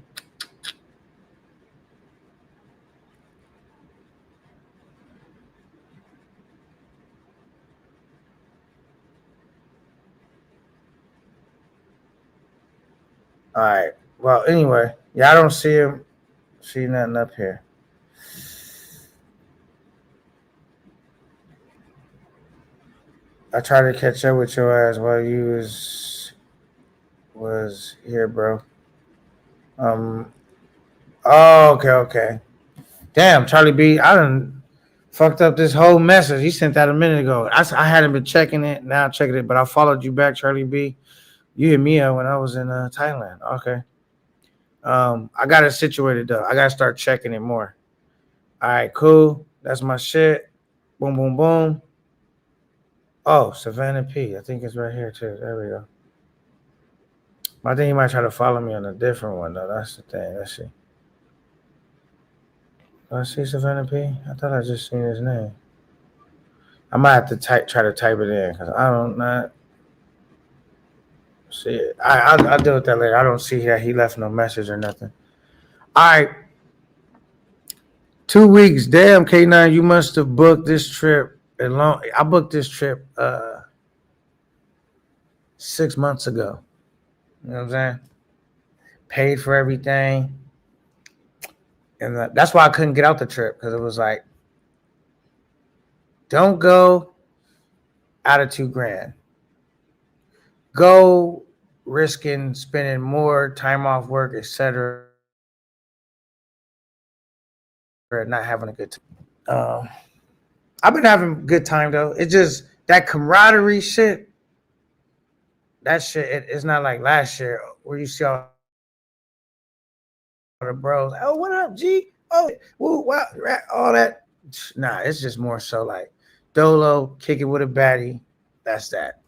All right. Well, anyway, yeah, I don't see him. See nothing up here. I tried to catch up with your ass while you was here, bro. Um. Oh, okay, okay. Damn, Charlie B. I done fucked up this whole message. He sent that a minute ago. I hadn't been checking it. Now I'm checking it, but I followed you back, Charlie B. You hit me up when I was in Thailand. Okay. I got it situated though. I gotta start checking it more. All right, cool. That's my shit. Boom, boom, boom. Oh, Savannah P. I think it's right here too. There we go. I think he might try to follow me on a different one though. That's the thing. Let's see. Do I see Savannah P? I thought I just seen his name. I might have to try to type it in because I don't not see it. I'll deal with that later. I don't see that he left no message or nothing. All right, 2 weeks. Damn, K9, you must have booked this trip. I booked this trip 6 months ago. You know what I'm saying? Paid for everything, and that's why I couldn't get out the trip because it was like, don't go out of 2 grand. Go risking spending more time off work, etc., and not having a good time. I've been having a good time though. It's just that camaraderie shit. That shit, it's not like last year where you see all the bros. Oh, what up, G? Oh, woo, wow, all that. Nah, it's just more so like dolo, kick it with a baddie. That's that.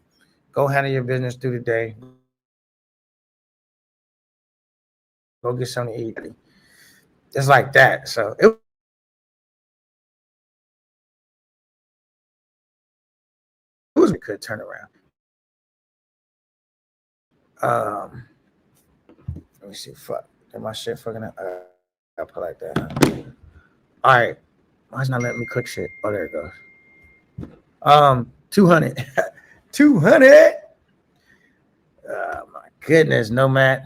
Go handle your business through the day. Go get something to eat. It's like that. So it was a good turnaround. Um, let me see. Fuck. Did my shit fucking up? I put like that. All right. Why is not letting me click shit? Oh, there it goes. 200. 200. Oh my goodness, Nomad.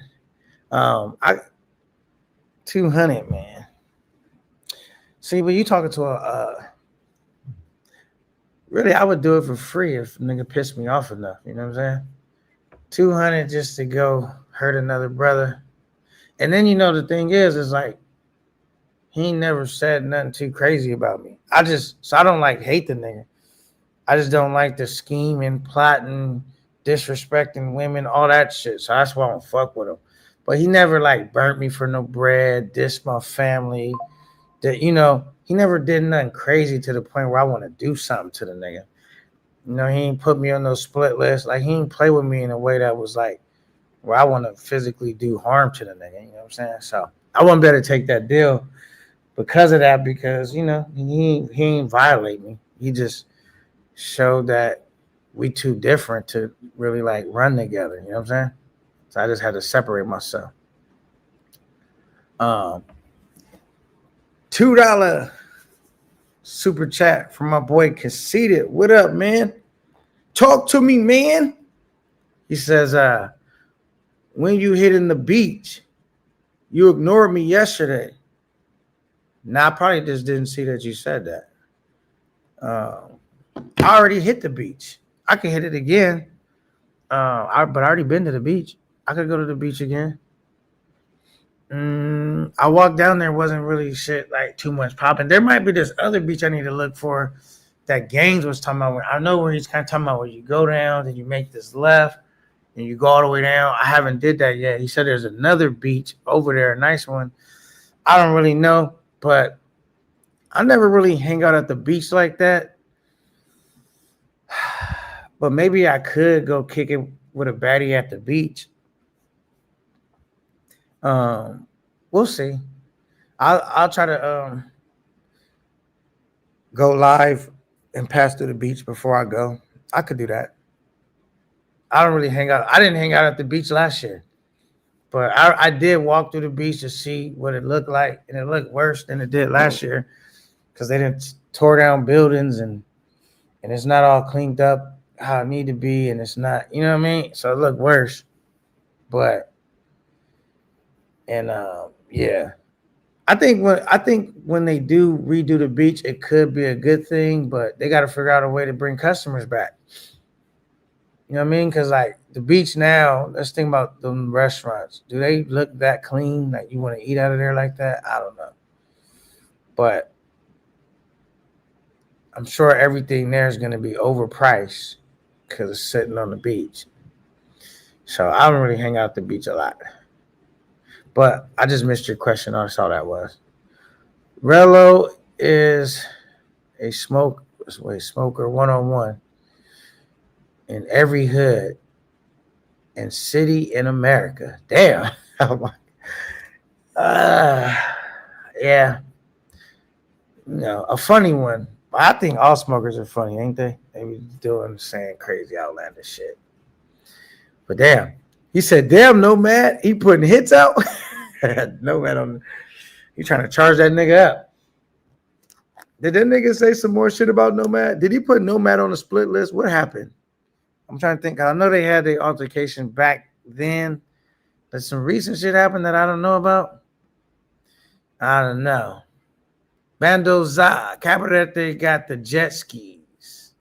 I 200, man. See, but you talking to really, I would do it for free if nigga pissed me off enough. You know what I'm saying? 200 just to go hurt another brother. And then the thing is like he ain't never said nothing too crazy about me. I don't like hate the nigga. I just don't like the scheming, plotting, disrespecting women, all that shit. So that's why I don't fuck with him. But he never like burnt me for no bread, dissed my family. That he never did nothing crazy to the point where I want to do something to the nigga. He ain't put me on no split list. Like he ain't play with me in a way that was like where I want to physically do harm to the nigga. You know what I'm saying? So I wouldn't better take that deal because of that. Because he ain't violate me. He just showed that we too different to really like run together. You know what I'm saying? So I just had to separate myself. Um, $2 super chat from my boy Conceited. What up, man? Talk to me, man. He says, when you hitting the beach, you ignored me yesterday. Nah, I probably just didn't see that you said that. I already hit the beach. I can hit it again. But I already been to the beach. I could go to the beach again. I walked down there, wasn't really shit like too much popping. There might be this other beach I need to look for that Gaines was talking about. I know where he's kind of talking about where you go down, then you make this left, and you go all the way down. I haven't did that yet. He said there's another beach over there, a nice one. I don't really know, but I never really hang out at the beach like that. But maybe I could go kick it with a baddie at the beach. Um, we'll see. I'll try to go live and pass through the beach before I go. I could do that. I don't really hang out. I didn't hang out at the beach last year, but I did walk through the beach to see what it looked like, and it looked worse than it did last year because they didn't tore down buildings and it's not all cleaned up how it need to be, and it's not, you know what I mean? So it looked worse, but and yeah, I think when they do redo the beach, it could be a good thing, but they got to figure out a way to bring customers back. You know what I mean? Because like the beach now, let's think about the restaurants. Do they look that clean? Like you want to eat out of there like that? I don't know, but I'm sure everything there is going to be overpriced because it's sitting on the beach. So I don't really hang out at the beach a lot. But I just missed your question. That's all that was. Relo is a smoker 101 in every hood and city in America. Damn. Oh my. Uh, yeah. A funny one. I think all smokers are funny, ain't they? They be doing saying crazy outlandish shit. But damn. He said, damn, Nomad. He putting hits out. Nomad on. He trying to charge that nigga up. Did that nigga say some more shit about Nomad? Did he put Nomad on the split list? What happened? I'm trying to think. I know they had the altercation back then. But some recent shit happened that I don't know about. I don't know. Bandoza, Cabarete got the jet skis.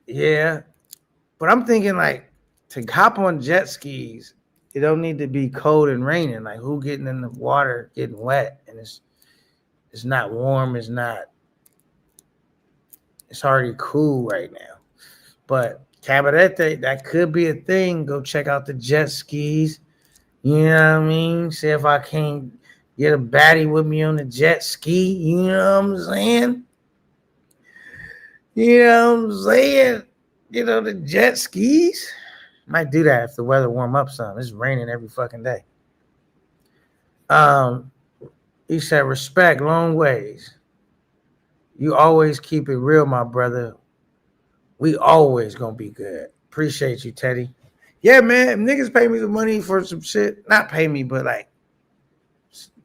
Yeah. But I'm thinking like to hop on jet skis, it don't need to be cold and raining. Like who getting in the water getting wet and it's not warm, it's already cool right now. But Cabarete, that could be a thing. Go check out the jet skis. You know what I mean? See if I can get a baddie with me on the jet ski. You know what I'm saying? You know what I'm saying? The jet skis. Might do that if the weather warm up some. It's raining every fucking day. He said, respect long ways. You always keep it real, my brother. We always gonna be good. Appreciate you, Teddy. Yeah, man. If niggas pay me some money for some shit, not pay me, but like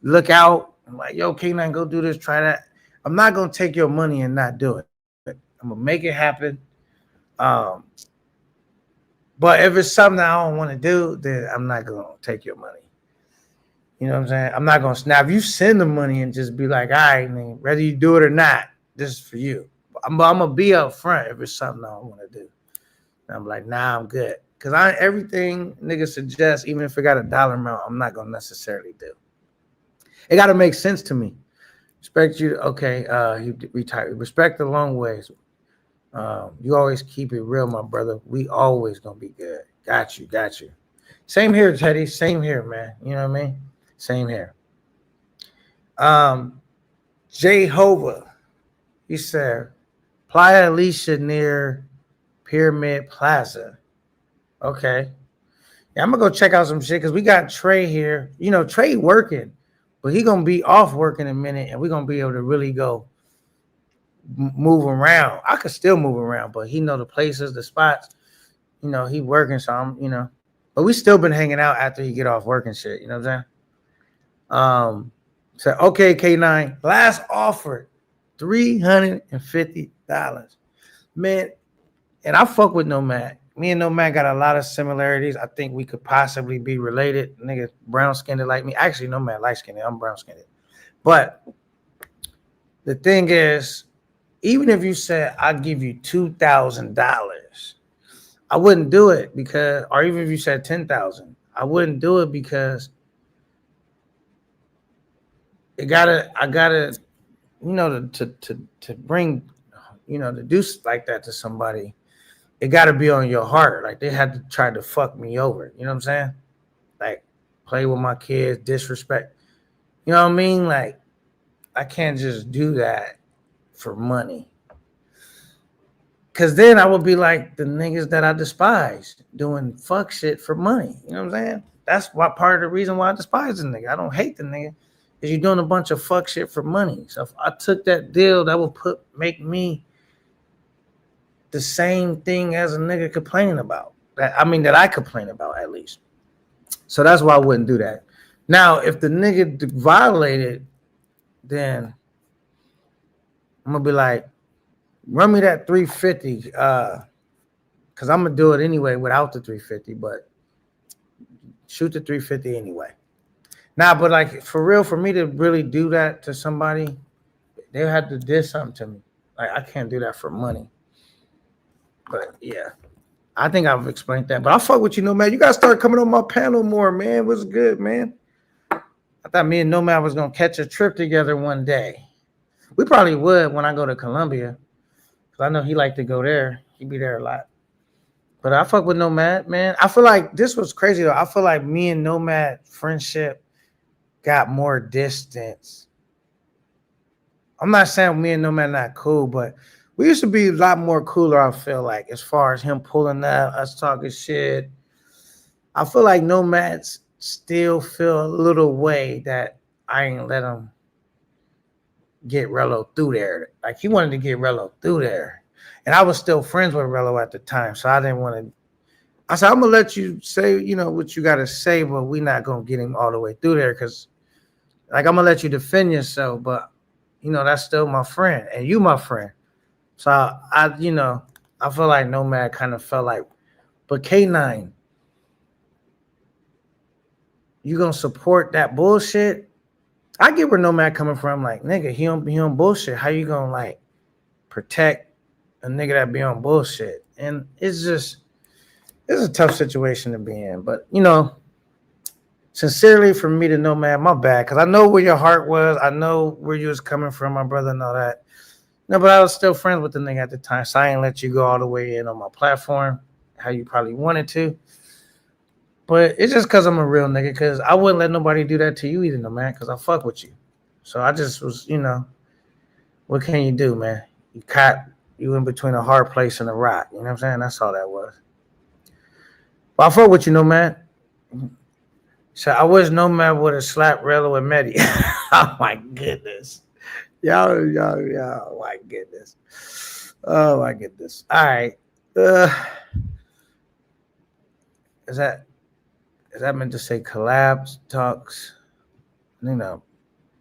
look out. I'm like, yo, K9, go do this, try that. I'm not gonna take your money and not do it. I'm gonna make it happen. But if it's something I don't want to do, then I'm not gonna take your money. You know what I'm saying? I'm not gonna snap. You send the money and just be like, all right, man, whether you do it or not, this is for you. I'm gonna be up front if it's something I don't want to do. And I'm like, nah, I'm good. Cause everything niggas suggest, even if it got a dollar amount, I'm not gonna necessarily do. It gotta make sense to me. Respect you. Okay, he retired. Respect the long ways. You always keep it real, my brother. We always gonna be good. Got you, got you. Same here, Teddy. Same here, man. You know what I mean? Same here. Um, Jehovah, he said, Playa Alicia near Pyramid Plaza. Okay. Yeah, I'm gonna go check out some shit because we got Trey here. You know, Trey working, but he gonna be off work in a minute, and we're gonna be able to really go move around. I could still move around, but he know the places, the spots. You know, he working, so I'm. But we still been hanging out after he get off work and shit. You know what I'm saying? So okay, K9, last offer, $350. Man, and I fuck with Nomad. Me and Nomad got a lot of similarities. I think we could possibly be related. Nigga, brown skinned like me. Actually, Nomad light skinned. I'm brown skinned. But the thing is, even if you said I'll give you $2,000, I wouldn't do it because, or even if you said 10,000, I wouldn't do it because I gotta, to bring, to do like that to somebody, it gotta be on your heart. Like they had to try to fuck me over. You know what I'm saying? Like play with my kids, disrespect. You know what I mean? Like I can't just do that for money. Cause then I would be like the niggas that I despise doing fuck shit for money. You know what I'm saying? That's what part of the reason why I despise the nigga. I don't hate the nigga. Is you doing a bunch of fuck shit for money. So if I took that deal, that would make me the same thing as a nigga complaining about. That I complain about at least. So that's why I wouldn't do that. Now, if the nigga violated, then I'm gonna be like, run me that 350, because I'm gonna do it anyway without the 350, but shoot the 350 anyway. Now, but like for real, for me to really do that to somebody, they have to do something to me. Like I can't do that for money. But yeah, I think I've explained that. But I'll fuck with you, Nomad. You gotta start coming on my panel more, man. What's good, man? I thought me and Nomad was gonna catch a trip together one day. We probably would when I go to Colombia. Cause I know he like to go there. He be there a lot. But I fuck with Nomad, man. I feel like this was crazy though. I feel like me and Nomad friendship got more distance. I'm not saying me and Nomad not cool, but we used to be a lot more cooler, I feel like, as far as him pulling up, us talking shit. I feel like Nomads still feel a little way that I ain't let him get Rello through there. Like he wanted to get Rello through there. And I was still friends with Rello at the time, so I didn't want to. I said, I'm gonna let you say, what you gotta say, but we not gonna get him all the way through there because like I'm gonna let you defend yourself, but that's still my friend and you my friend. So I feel like Nomad kind of felt like, but K9, you gonna support that bullshit? I get where Nomad coming from. Like, nigga, he on bullshit. How you gonna like protect a nigga that be on bullshit? And it's a tough situation to be in. But sincerely for me to Nomad, my bad, because I know where your heart was. I know where you was coming from, my brother, and all that. No, but I was still friends with the nigga at the time, so I ain't let you go all the way in on my platform, how you probably wanted to. But it's just because I'm a real nigga, because I wouldn't let nobody do that to you either, no, man, because I fuck with you. So I just was, what can you do, man? You in between a hard place and a rock. You know what I'm saying? That's all that was. But I fuck with you, no, man. So I wish Nomad would have slapped Rello and Medi. Oh, my goodness. Y'all, oh my goodness. Oh my goodness. All right. Is that meant to say collabs talks?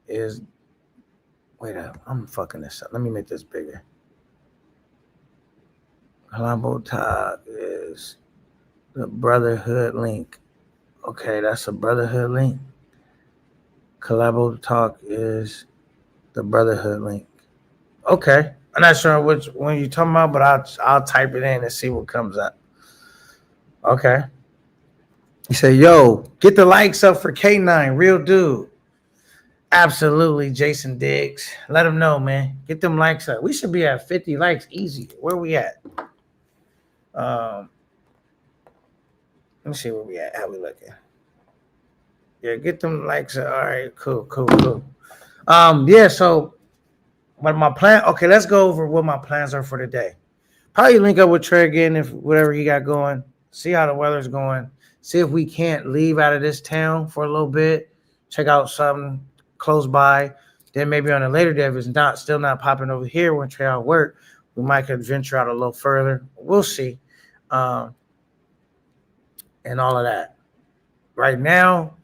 Is wait up. I'm fucking this up. Let me make this bigger. Collabo talk is the brotherhood link. Okay, that's a brotherhood link. Collabo talk is the brotherhood link. Okay. I'm not sure which one you're talking about, but I'll type it in and see what comes up. Okay. You say, yo, get the likes up for K9, real dude. Absolutely, Jason Diggs. Let him know, man. Get them likes up. We should be at 50 likes easy. Where we at? Um, let me see where we at. How we looking? Yeah, get them likes up. All right, cool, cool, cool. Yeah. So, what my plan? Okay, let's go over what my plans are for today. Probably link up with Trey again if whatever he got going. See how the weather's going. See if we can't leave out of this town for a little bit. Check out something close by. Then maybe on a later day, if it's not still not popping over here when Trey out work, we might could venture out a little further. We'll see, um, and all of that. Right now,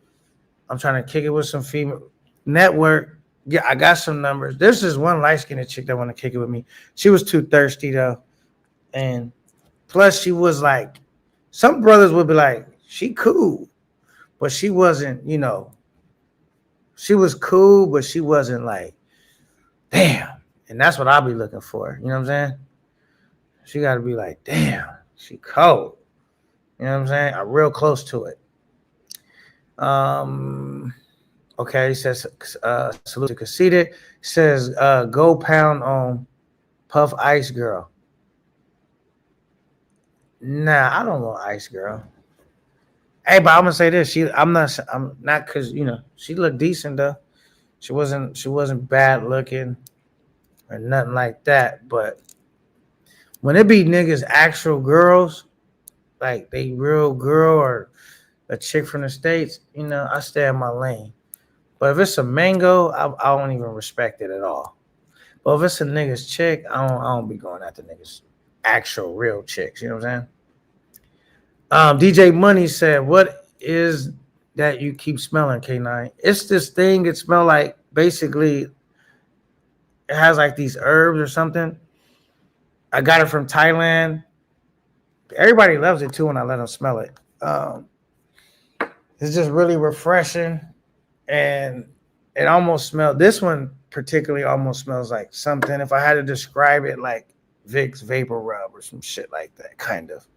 I'm trying to kick it with some female network. Yeah, I got some numbers. There's this one light skinned chick that want to kick it with me. She was too thirsty though, and plus, she was like, some brothers would be like, she cool, but she wasn't, she was cool, but she wasn't like, damn. And that's what I'll be looking for. You know what I'm saying? She got to be like, damn, she cold. You know what I'm saying? I'm real close to it. Um, okay, he says, salute to Conceited. He says, go pound on Puff Ice Girl. Nah, I don't want Ice Girl. Hey, but I'm gonna say this. I'm not because she looked decent though. She wasn't bad looking or nothing like that. But when it be niggas actual girls, like they real girl or a chick from the States, I stay in my lane. But if it's a mango, I don't even respect it at all. But if it's a nigga's chick, I don't be going after niggas actual real chicks. You know what I'm saying? DJ Money said, "What is that you keep smelling, K9?" It's this thing. It smells like basically it has like these herbs or something. I got it from Thailand. Everybody loves it too when I let them smell it. It's just really refreshing, and it almost smells. This one particularly almost smells like something. If I had to describe it, like Vicks Vapor Rub or some shit like that, kind of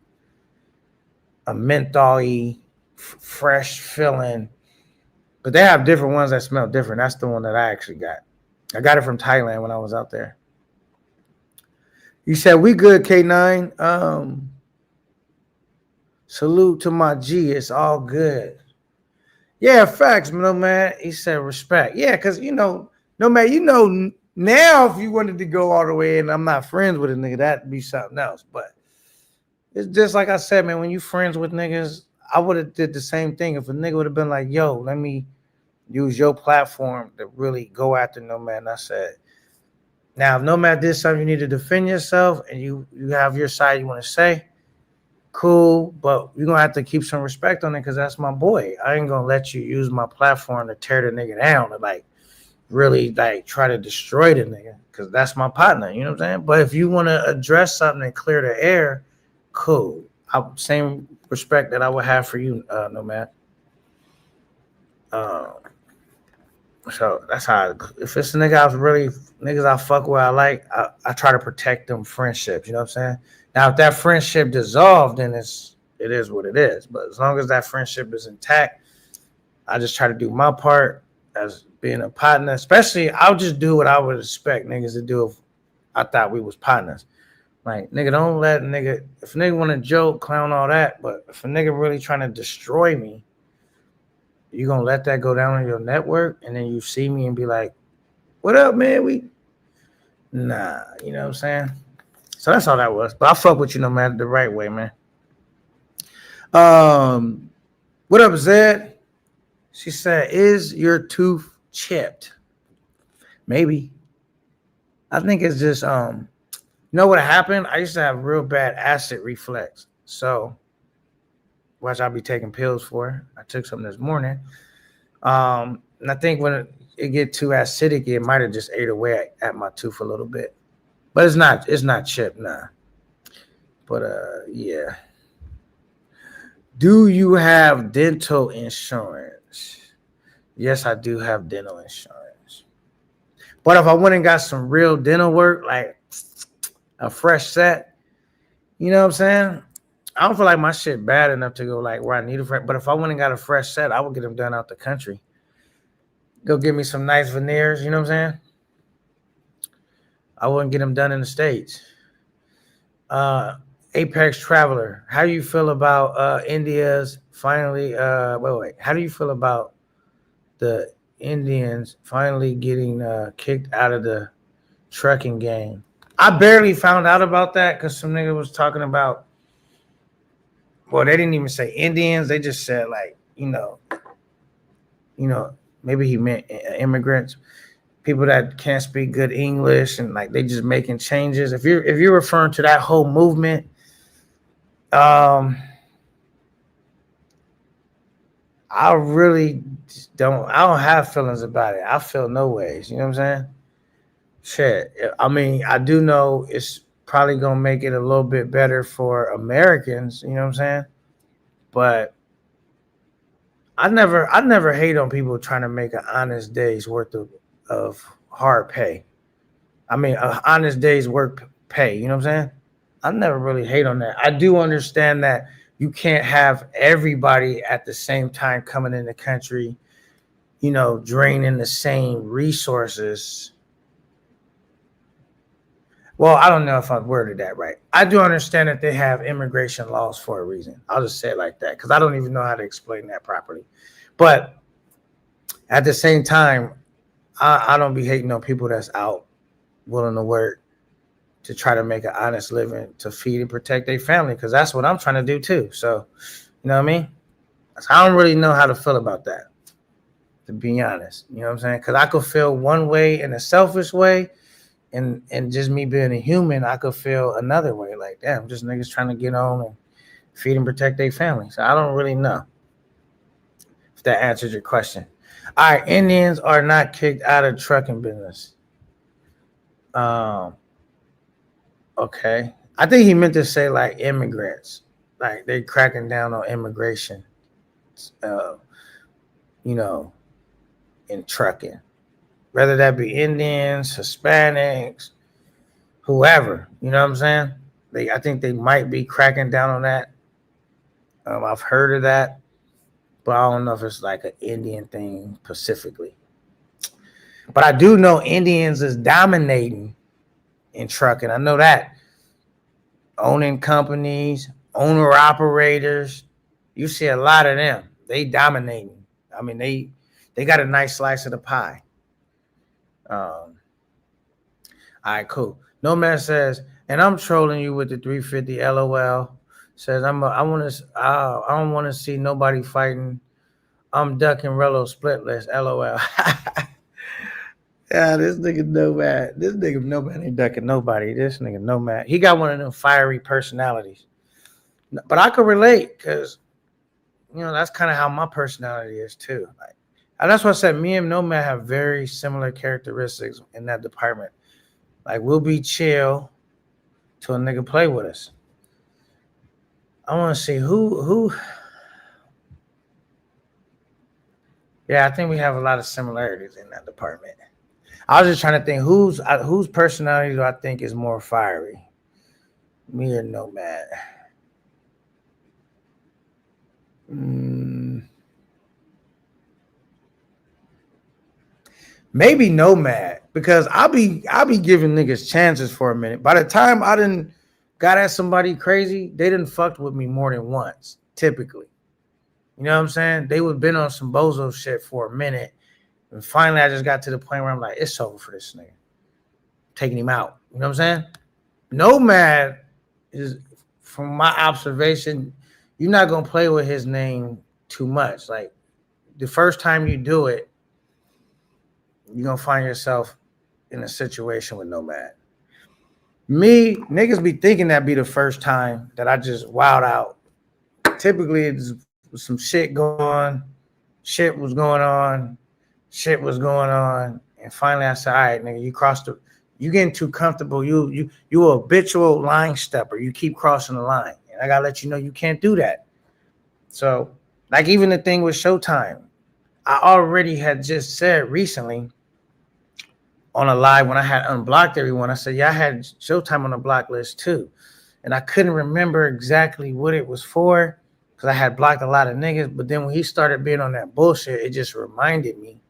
a menthol-y, fresh feeling. But they have different ones that smell different. That's the one that I actually got. I got it from Thailand when I was out there. You said we good, K9. Salute to my G. It's all good. Yeah, facts, man. He said respect. Yeah, because no man, now if you wanted to go all the way and I'm not friends with a nigga, that'd be something else. But it's just like I said, man, when you friends with niggas, I would have did the same thing. If a nigga would have been like, yo, let me use your platform to really go after Nomad. I said, now if Nomad did something you need to defend yourself and you have your side you want to say, cool, but you're gonna have to keep some respect on it because that's my boy. I ain't gonna let you use my platform to tear the nigga down or like really like try to destroy the nigga because that's my partner. You know what I'm saying? But if you want to address something and clear the air, cool. Same respect that I would have for you, Nomad. So that's how. If it's a nigga I was really niggas I fuck with, I try to protect them friendships. You know what I'm saying? Now, if that friendship dissolved, then it is what it is. But as long as that friendship is intact, I just try to do my part as being a partner. Especially, I'll just do what I would expect niggas to do if I thought we was partners. Like, nigga, don't let nigga. If a nigga want to joke, clown, all that, but if a nigga really trying to destroy me, you gonna let that go down on your network, and then you see me and be like, "What up, man? Nah." You know what I'm saying? So that's all that was. But I fuck with you no matter the right way, man. What up, Zed? She said, "Is your tooth chipped?" Maybe. I think it's just you know what happened? I used to have real bad acid reflux. So which I'll be taking pills for. I took some this morning. And I think when it get too acidic, it might have just ate away at my tooth a little bit. But it's not chipped, nah. But yeah. Do you have dental insurance? Yes, I do have dental insurance. But if I went and got some real dental work, like a fresh set, you know what I'm saying? I don't feel like my shit bad enough to go like where I need a fresh. But if I went and got a fresh set, I would get them done out the country. go get me some nice veneers. You know what I'm saying? I wouldn't get them done in the States. Uh, Apex Traveler, how do you feel about India's finally? Wait. How do you feel about the Indians finally getting kicked out of the trucking game? I barely found out about that because some nigga was talking about. Well, they didn't even say Indians. They just said like you know, maybe he meant immigrants, people that can't speak good English, and like they just making changes. If you're referring to that whole movement, um, I really don't. I don't have feelings about it. I feel no ways. You know what I'm saying? Shit. I mean, I do know it's probably gonna make it a little bit better for Americans. You know what I'm saying? But I never hate on people trying to make an honest day's worth of hard pay. I mean, an honest day's work pay. You know what I'm saying? I never really hate on that. I do understand that you can't have everybody at the same time coming in the country, draining the same resources. Well, I don't know if I worded that right. I do understand that they have immigration laws for a reason. I'll just say it like that because I don't even know how to explain that properly. But at the same time, I don't be hating on people that's out willing to work to try to make an honest living to feed and protect their family because that's what I'm trying to do too. So, you know what I mean? So I don't really know how to feel about that, to be honest. You know what I'm saying? Because I could feel one way in a selfish way, and just me being a human, I could feel another way. Like, damn, just niggas trying to get on and feed and protect their family. So I don't really know if that answers your question. All right, Indians are not kicked out of trucking business. Um, okay. I think he meant to say like immigrants, like they cracking down on immigration, uh, you know, in trucking, whether that be Indians, Hispanics, whoever. You know what I'm saying? I think they might be cracking down on that. I've heard of that, but I don't know if it's like an Indian thing specifically. But I do know Indians is dominating in trucking. I know that owning companies, owner operators. You see a lot of them. They dominating. I mean, they got a nice slice of the pie. All right, cool. No man says, and I'm trolling you with the 350 LOL. Says I don't want to see nobody fighting. I'm ducking Rello splitless. LOL. Yeah, this nigga Nomad. This nigga Nomad ain't ducking nobody. This nigga Nomad. He got one of them fiery personalities. But I could relate because that's kind of how my personality is too. Like, and that's why I said me and Nomad have very similar characteristics in that department. Like we'll be chill till a nigga play with us. I want to see who. Yeah, I think we have a lot of similarities in that department. I was just trying to think whose personality do I think is more fiery, me or Nomad? Mm, maybe Nomad because I'll be giving niggas chances for a minute. By the time I didn't got at somebody crazy, they didn't fucked with me more than once. Typically, you know what I'm saying? They would been on some bozo shit for a minute, and finally I just got to the point where I'm like, it's over for this nigga, taking him out. You know what I'm saying? Nomad is, from my observation, you're not gonna play with his name too much. Like the first time you do it, you're gonna find yourself in a situation with Nomad. Me, niggas be thinking that be the first time that I just wild out. Typically, it's some shit going on, shit was going on, and finally I said, "All right, nigga, you getting too comfortable. You a habitual line stepper. You keep crossing the line, and I gotta let you know you can't do that." So, like even the thing with Showtime, I already had just said recently on a live when I had unblocked everyone. I said, "Yeah, I had Showtime on the block list too," and I couldn't remember exactly what it was for because I had blocked a lot of niggas. But then when he started being on that bullshit, it just reminded me.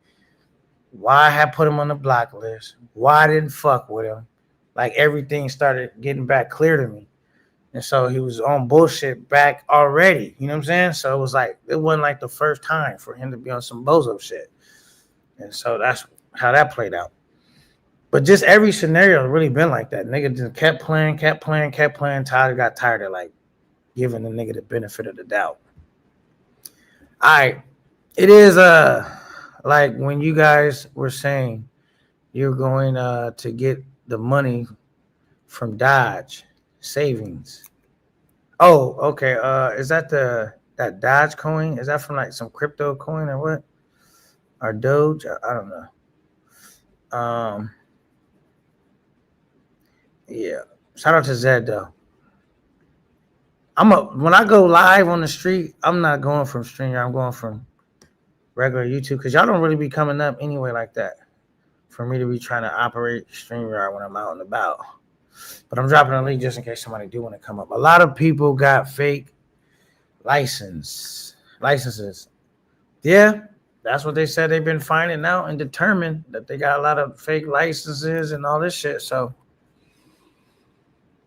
why I had put him on the block list, why I didn't fuck with him. Like everything started getting back clear to me. And so he was on bullshit back already. You know what I'm saying? So it was like it wasn't like the first time for him to be on some bozo shit. And so that's how that played out. But just every scenario really been like that. Nigga just kept playing, kept playing, kept playing. Tyler got tired of like giving the nigga the benefit of the doubt. All right. It is like when you guys were saying you're going to get the money from Dodge savings. Oh, okay. Is that that Dodge coin? Is that from like some crypto coin or what? Or Doge? I don't know. Yeah. Shout out to Zed though. When I go live on the street, I'm not going from Streamer. I'm going from regular YouTube because y'all don't really be coming up anyway like that. For me to be trying to operate StreamYard when I'm out and about. But I'm dropping a link just in case somebody do want to come up. A lot of people got fake licenses. Yeah, that's what they said they've been finding out and determined that they got a lot of fake licenses and all this shit. So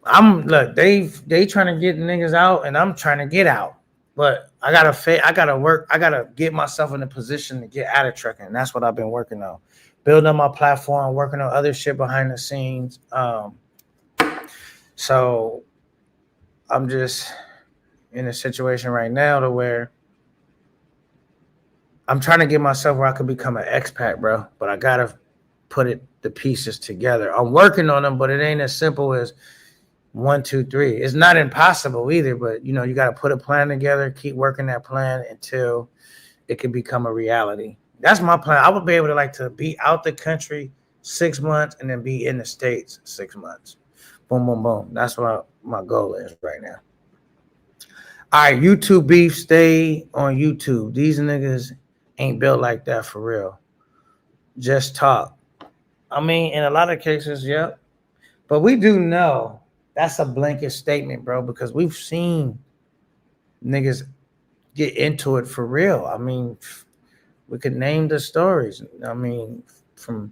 they trying to get niggas out and I'm trying to get out. But I gotta get myself in a position to get out of trucking. And that's what I've been working on. Building my platform, working on other shit behind the scenes. So I'm just in a situation right now to where I'm trying to get myself where I could become an expat, bro. But I gotta put the pieces together. I'm working on them, but it ain't as simple as 1, 2, 3. It's not impossible either, but you got to put a plan together, keep working that plan until it can become a reality. That's my plan. I would be able to be out the country 6 months and then be in the States 6 months. Boom, boom, boom. That's what my goal is right now. All right, YouTube beef, stay on YouTube. These niggas ain't built like that for real. Just talk. I mean, in a lot of cases, yep. But we do know that's a blanket statement, bro, because we've seen niggas get into it for real. I mean, we could name the stories. I mean, from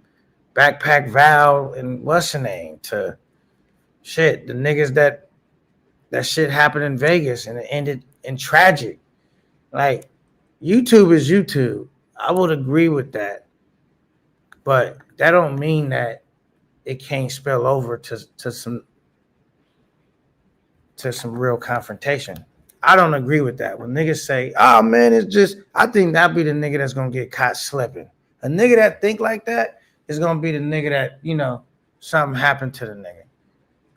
Backpack Val and what's her name to shit, the niggas that shit happened in Vegas and it ended in tragic. Like, YouTube is YouTube. I would agree with that. But that don't mean that it can't spill over to some real confrontation. I don't agree with that. When niggas say, oh man, it's just, I think that be the nigga that's gonna get caught slipping. A nigga that think like that is gonna be the nigga that, something happened to the nigga.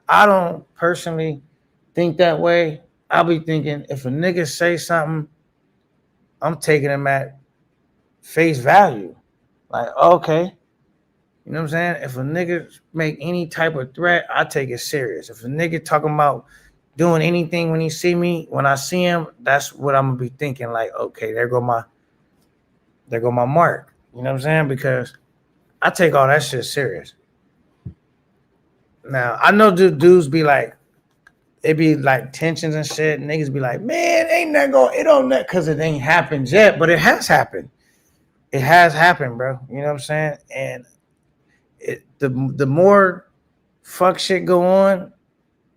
I don't personally think that way. I'll be thinking if a nigga say something, I'm taking him at face value. Like, okay. You know what I'm saying? If a nigga make any type of threat, I take it serious. If a nigga talking about doing anything when I see him, that's what I'm gonna be thinking. Like, okay, there go my mark. You know what I'm saying? Because I take all that shit serious. Now I know dudes be like, it be like tensions and shit. And niggas be like, man, ain't that going? It don't that because it ain't happened yet, but it has happened. It has happened, bro. You know what I'm saying? And the more fuck shit go on,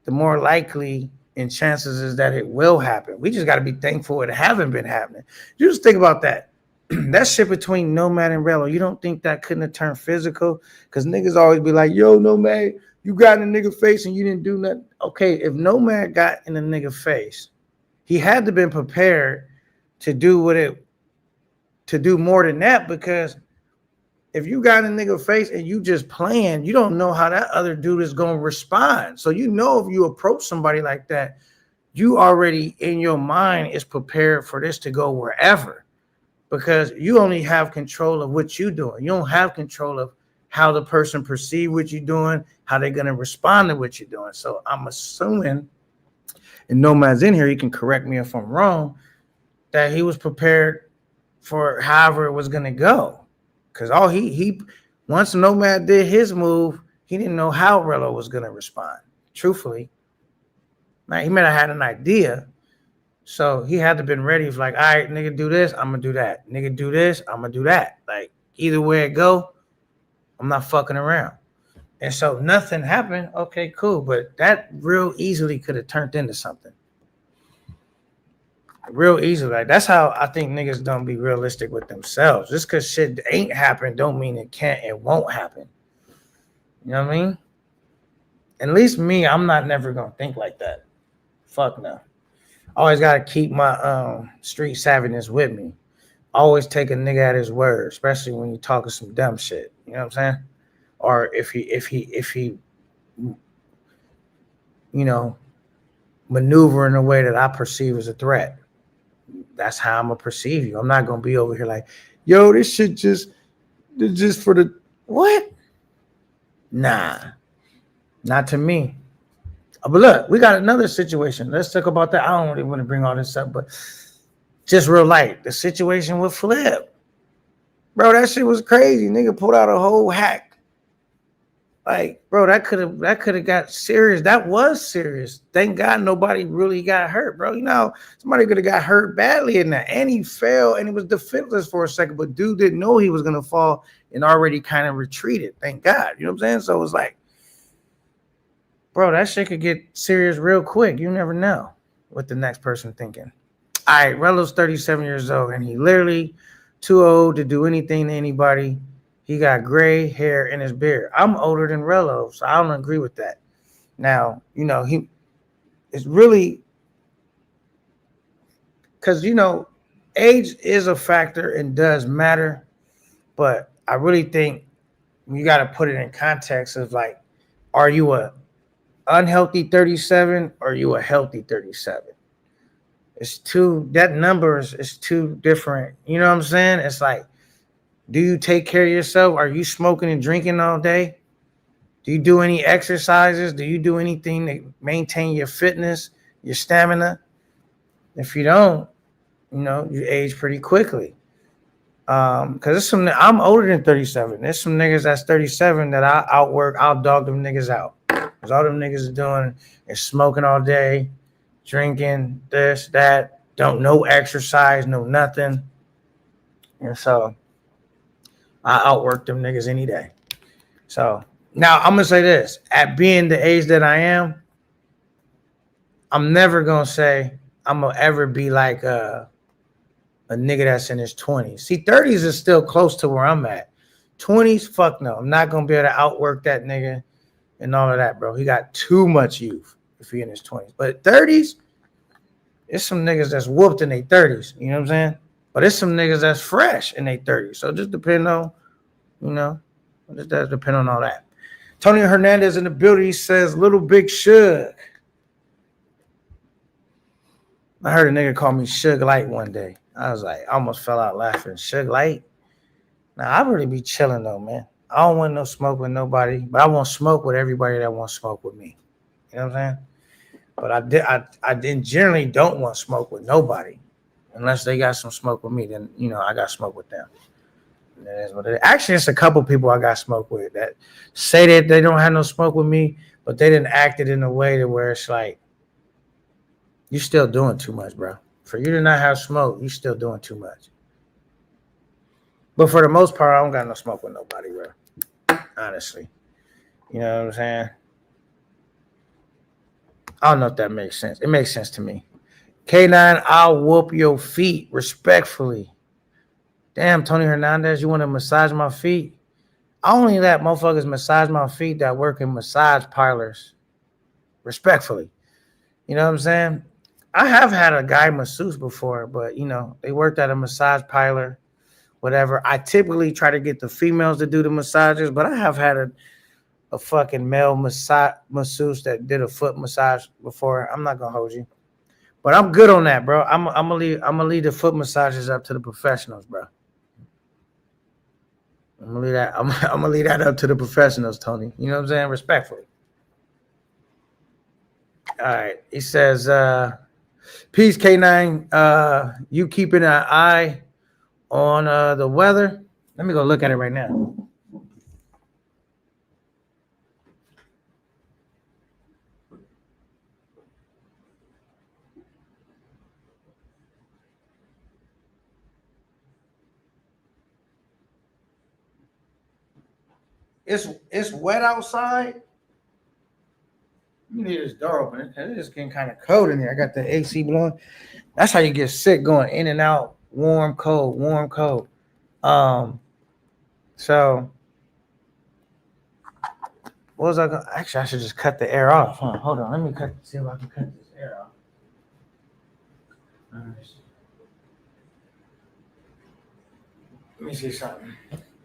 the more likely and chances is that it will happen. We just got to be thankful it haven't been happening. You just think about that. That shit between Nomad and Rello, you don't think that couldn't have turned physical? Because niggas always be like, yo, Nomad, you got in a nigga face and you didn't do nothing. Okay, if Nomad got in a nigga face, he had to been prepared to do more than that, because if you got in a nigga face and you just playing, you don't know how that other dude is going to respond. So if you approach somebody like that, you already in your mind is prepared for this to go wherever, because you only have control of what you're doing. You don't have control of how the person perceive what you're doing, how they're going to respond to what you're doing. So I'm assuming, and Nomad's in here, he can correct me if I'm wrong, that he was prepared for however it was going to go. Because once Nomad did his move, he didn't know how Rello was going to respond. Truthfully, now he might have had an idea, so he had to been ready for like, all right, nigga, do this, I'm gonna do that. Nigga, do this, I'm gonna do that. Like, either way it go, I'm not fucking around. And so nothing happened. Okay, cool. But that real easily could have turned into something. Real easily. Like that's how I think niggas don't be realistic with themselves. Just cause shit ain't happened don't mean it can't, it won't happen. You know what I mean? At least me, I'm not never gonna think like that. Fuck no. Always gotta keep my street savviness with me. Always take a nigga at his word, especially when you talking some dumb shit. You know what I'm saying? Or if he you know maneuver in a way that I perceive as a threat. That's how I'm gonna perceive you. I'm not gonna be over here like, yo, this shit just for the what? Nah, not to me. But look, we got another situation. Let's talk about that. I don't really want to bring all this up, but just real light. The situation with Flip, bro, that shit was crazy. Nigga pulled out a whole hack. Like, bro, that could have got serious. That was serious. Thank God nobody really got hurt, bro. You know, somebody could have got hurt badly in that. And he fell and he was defenseless for a second, but dude didn't know he was gonna fall and already kind of retreated. Thank God. You know what I'm saying? So it was like, bro, that shit could get serious real quick. You never know what the next person thinking. All right, Relo's 37 years old, and he literally too old to do anything to anybody. He got gray hair in his beard. I'm older than Relo, so I don't agree with that. Now, he is really because age is a factor and does matter, but I really think you got to put it in context of like, are you a unhealthy 37 or are you a healthy 37? It's two that numbers is two different. You know what I'm saying? It's like, do you take care of yourself? Are you smoking and drinking all day? Do you do any exercises? Do you do anything to maintain your fitness, your stamina? If you don't, you age pretty quickly. Cause I'm older than 37. There's some niggas that's 37 that I outwork, I'll dog them niggas out. Cause all them niggas are doing is smoking all day, drinking, this, that, don't no exercise, no nothing. And so I outwork them niggas any day. So now I'm gonna say this: at being the age that I am, I'm never gonna say I'm gonna ever be like a nigga that's in his 20s. See, 30s is still close to where I'm at. 20s, fuck no. I'm not gonna be able to outwork that nigga and all of that, bro. He got too much youth if he in his 20s. But 30s, it's some niggas that's whooped in their 30s. You know what I'm saying? But it's some niggas that's fresh in their 30s. So just depend on, you know, just does depend on all that. Tony Hernandez in the building says, Little Big Suge. I heard a nigga call me Suge Light one day. I was like, I almost fell out laughing. Suge Light? Now, I really be chilling though, man. I don't want no smoke with nobody, but I want smoke with everybody that wants smoke with me. You know what I'm saying? But I generally don't want smoke with nobody. Unless they got some smoke with me, then, I got smoke with them. That is what it is. Actually, it's a couple people I got smoke with that say that they don't have no smoke with me, but they didn't act it in a way to where it's like, you're still doing too much, bro. For you to not have smoke, you're still doing too much. But for the most part, I don't got no smoke with nobody, bro. Honestly. You know what I'm saying? I don't know if that makes sense. It makes sense to me. K9, I'll whoop your feet respectfully. Damn, Tony Hernandez, you want to massage my feet? I only let motherfuckers massage my feet that work in massage parlors. Respectfully. You know what I'm saying? I have had a guy masseuse before, but they worked at a massage parlor, whatever. I typically try to get the females to do the massages, but I have had a fucking male masseuse that did a foot massage before. I'm not gonna hold you, but I'm good on that, bro. I'm gonna leave the foot massages up to the professionals, bro. I'm gonna leave that up to the professionals, Tony. You know what I'm saying? Respectfully. All right. He says, peace, K9. You keeping an eye on the weather? Let me go look at it right now. it's wet outside. You need this door open. It's getting kind of cold in there. I got the AC blowing. That's how you get sick, going in and out, warm, cold, warm, cold. Um, so what was I going? Actually, I should just cut the air off. Huh? Hold on, let me see if I can cut this air off. All right. Let me see something.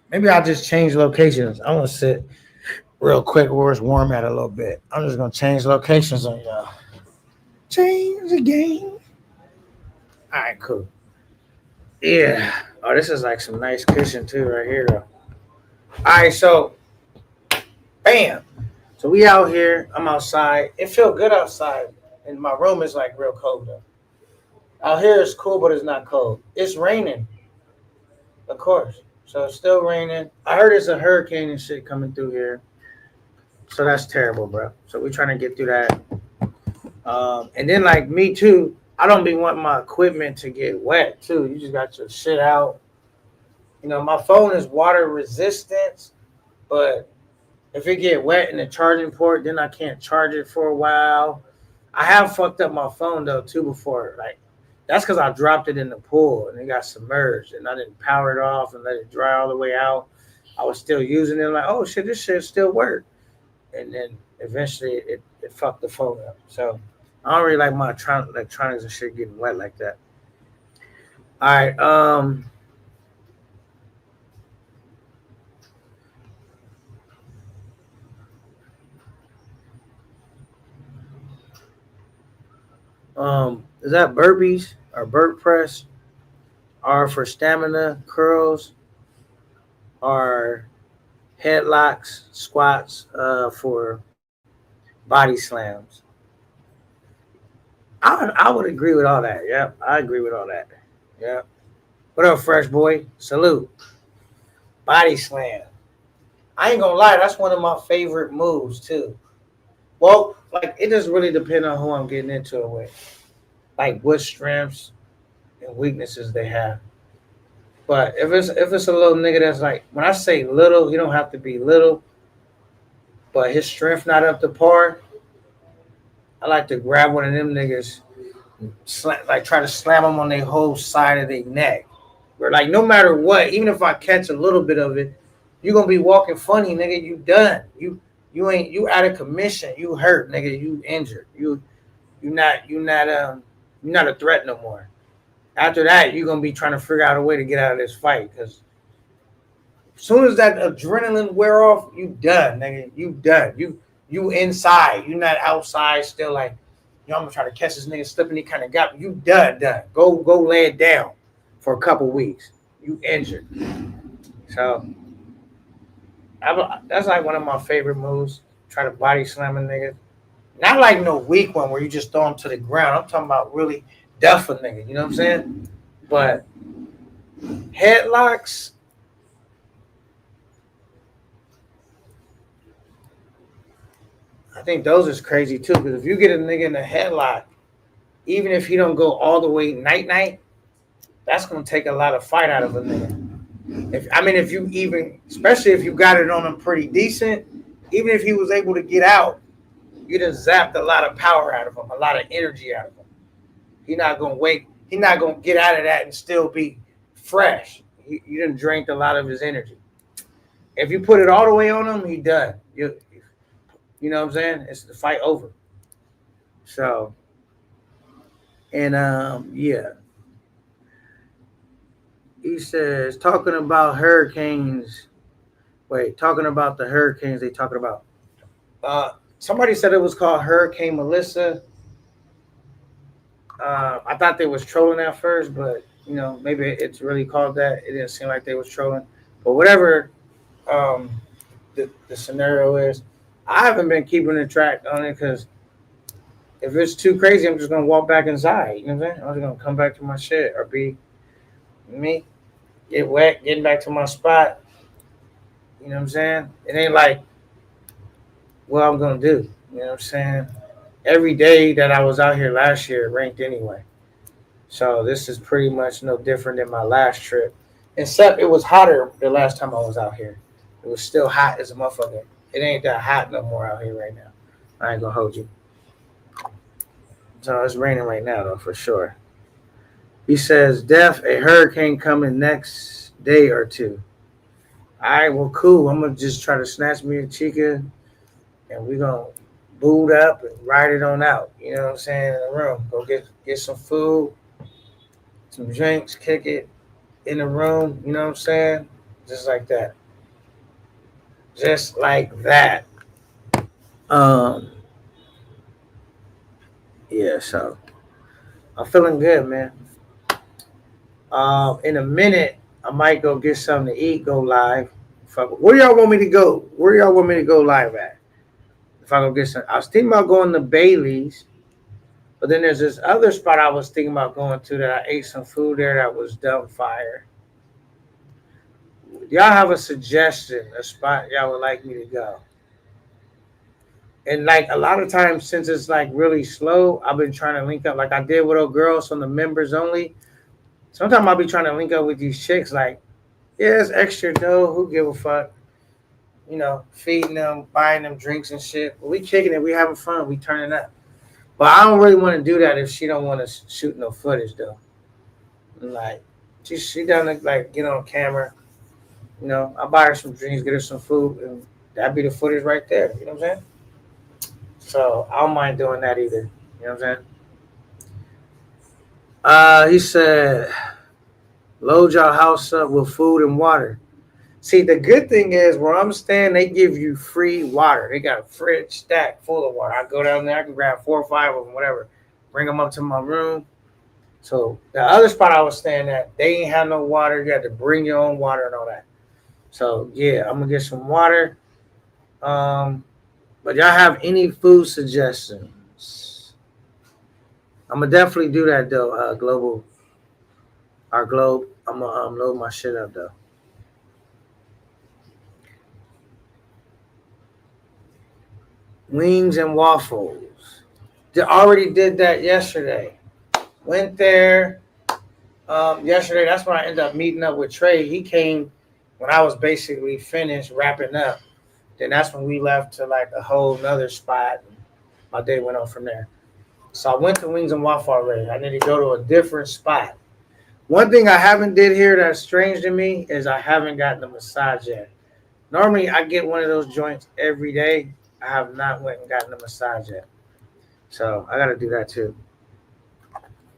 Maybe I'll just change locations. I want to sit real quick where it's warm at a little bit. I'm just gonna change locations on y'all. Change the game. All right, cool. Yeah. Oh, this is like some nice cushion too, right here, though. All right, so bam. So we out here. I'm outside. It feel good outside, and my room is like real cold though. Out here it's cool, but it's not cold. It's raining, of course. So it's still raining. I heard it's a hurricane and shit coming through here. So that's terrible, bro. So we're trying to get through that. And then like me too, I don't be wanting my equipment to get wet too. You just got your shit out. You know, my phone is water resistant, but if it get wet in the charging port, then I can't charge it for a while. I have fucked up my phone though too before. Like that's because I dropped it in the pool and it got submerged and I didn't power it off and let it dry all the way out. I was still using it like, oh shit, this shit still work. And then eventually it fucked the phone up. So I don't really like my electronics and shit getting wet like that. All right. Is that burpees or burp press? Are for stamina, curls, or headlocks, squats, for body slams. I would agree with all that. Yeah, I agree with all that. Yeah. What up, fresh boy? Salute. Body slam. I ain't gonna lie, that's one of my favorite moves too. Well, like it just really depends on who I'm getting into it with, like what strengths and weaknesses they have. But if it's a little nigga that's like, when I say little, he don't have to be little, but his strength not up to par. I like to grab one of them niggas, like try to slam them on their whole side of their neck. Where like no matter what, even if I catch a little bit of it, you gonna be walking funny, nigga. You done. You out of commission. You hurt, nigga. You injured. You're not a threat no more. After that, you're gonna be trying to figure out a way to get out of this fight because as soon as that adrenaline wear off, you done, nigga. You done. You inside. You not outside still like, I'm gonna try to catch this nigga slipping. He kind of got me. You done. Go lay it down for a couple weeks. You injured. So that's like one of my favorite moves. Try to body slam a nigga. Not like no weak one where you just throw him to the ground. I'm talking about really duff a nigga. You know what I'm saying? But headlocks, I think those is crazy too. Because if you get a nigga in a headlock, even if he don't go all the way night, that's gonna take a lot of fight out of a nigga. If you even, especially if you got it on him pretty decent, even if he was able to get out, you just zapped a lot of power out of him, a lot of energy out of him. He's not gonna wake. He's not gonna get out of that and still be fresh. You done drained a lot of his energy. If you put it all the way on him, he done. You know what I'm saying? It's the fight over. So, and yeah. He says talking about hurricanes. Wait, talking about the hurricanes they talking about. Somebody said it was called Hurricane Melissa. I thought they was trolling at first, but maybe it's really called that. It didn't seem like they was trolling. But whatever um, the scenario is, I haven't been keeping a track on it because if it's too crazy, I'm just gonna walk back inside. You know what I'm saying? I'm just gonna come back to my shit or be me, get wet, getting back to my spot. You know what I'm saying? It ain't like what I'm gonna do. You know what I'm saying? Every day that I was out here last year, it ranked anyway. So this is pretty much no different than my last trip, except it was hotter the last time I was out here. It was still hot as a motherfucker. It ain't that hot no more out here right now. I ain't gonna hold you. So it's raining right now though, for sure. He says, "Def, a hurricane coming next day or two." All right, well, cool. I'm gonna just try to snatch me a chica, and we gonna boot up and ride it on out. You know what I'm saying? In the room, go get some food, some drinks, kick it in the room. You know what I'm saying? Just like that. Just like that. Um, yeah. So I'm feeling good, man. In a minute, I might go get something to eat. Go live. Where y'all want me to go? Where y'all want me to go live at? If I go get some, I was thinking about going to Bailey's, but then there's this other spot I was thinking about going to that I ate some food there that was dumb fire. Y'all have a suggestion, a spot y'all would like me to go? And like a lot of times, since it's like really slow, I've been trying to link up, like I did with old girls on the members only. Sometimes I'll be trying to link up with these chicks, like, yeah, it's extra dough. Who give a fuck? You know, feeding them, buying them drinks and shit. But we kicking it, we having fun, we turning up. But I don't really want to do that if she don't want to shoot no footage though. Like, she down to like get on camera. You know, I buy her some drinks, get her some food, and that'd be the footage right there. You know what I'm saying? So I don't mind doing that either. You know what I'm saying? He said, load your house up with food and water. See, the good thing is where I'm staying, they give you free water. They got a fridge stacked full of water. I go down there, I can grab 4 or 5 of them, whatever, bring them up to my room. So the other spot I was staying at, they ain't have no water. You had to bring your own water and all that. So yeah, I'm gonna get some water. Um, but y'all have any food suggestions? I'm gonna definitely do that though. Our globe. I'm gonna load my shit up though. Wings and waffles. They already did that yesterday. Went there yesterday. That's when I ended up meeting up with Trey. He came when I was basically finished wrapping up. Then that's when we left to like a whole nother spot. My day went on from there. So I went to Wings and Waffle already. I need to go to a different spot. One thing I haven't did here that's strange to me is I haven't gotten a massage yet. Normally I get one of those joints every day. I have not went and gotten a massage yet. So I gotta do that too.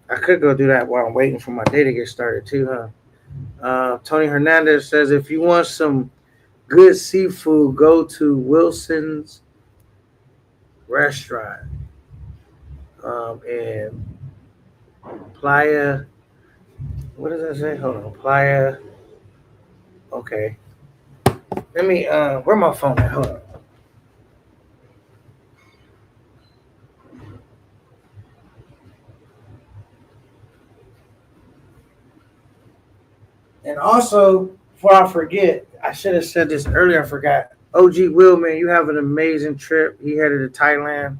I could go do that while I'm waiting for my day to get started too, huh? Tony Hernandez says if you want some good seafood, go to Wilson's restaurant in Playa. What does that say? Hold on, Playa. Okay, let me. Where my phone at? Hold on. And also, before I forget, I should have said this earlier. I forgot. OG Will, man, you have an amazing trip. He headed to Thailand.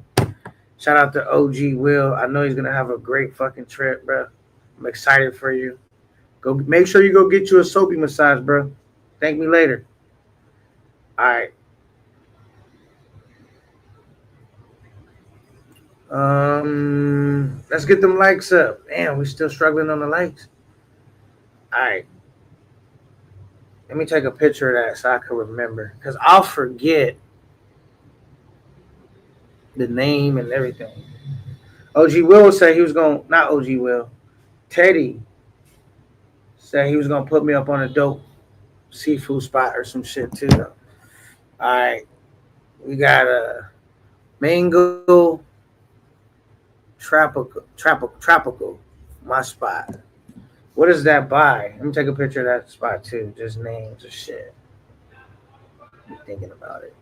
Shout out to OG Will. I know he's gonna have a great fucking trip, bro. I'm excited for you. Go make sure you go get you a soapy massage, bro. Thank me later. All right. Let's get them likes up. Damn, we still struggling on the likes. All right. Let me take a picture of that so I can remember. Because I'll forget the name and everything. OG Will said he was going, not OG Will, Teddy said he was going to put me up on a dope seafood spot or some shit too, though. All right. We got a mango tropical, my spot. What is that by? Let me take a picture of that spot too. Just names of shit. I'm thinking about it.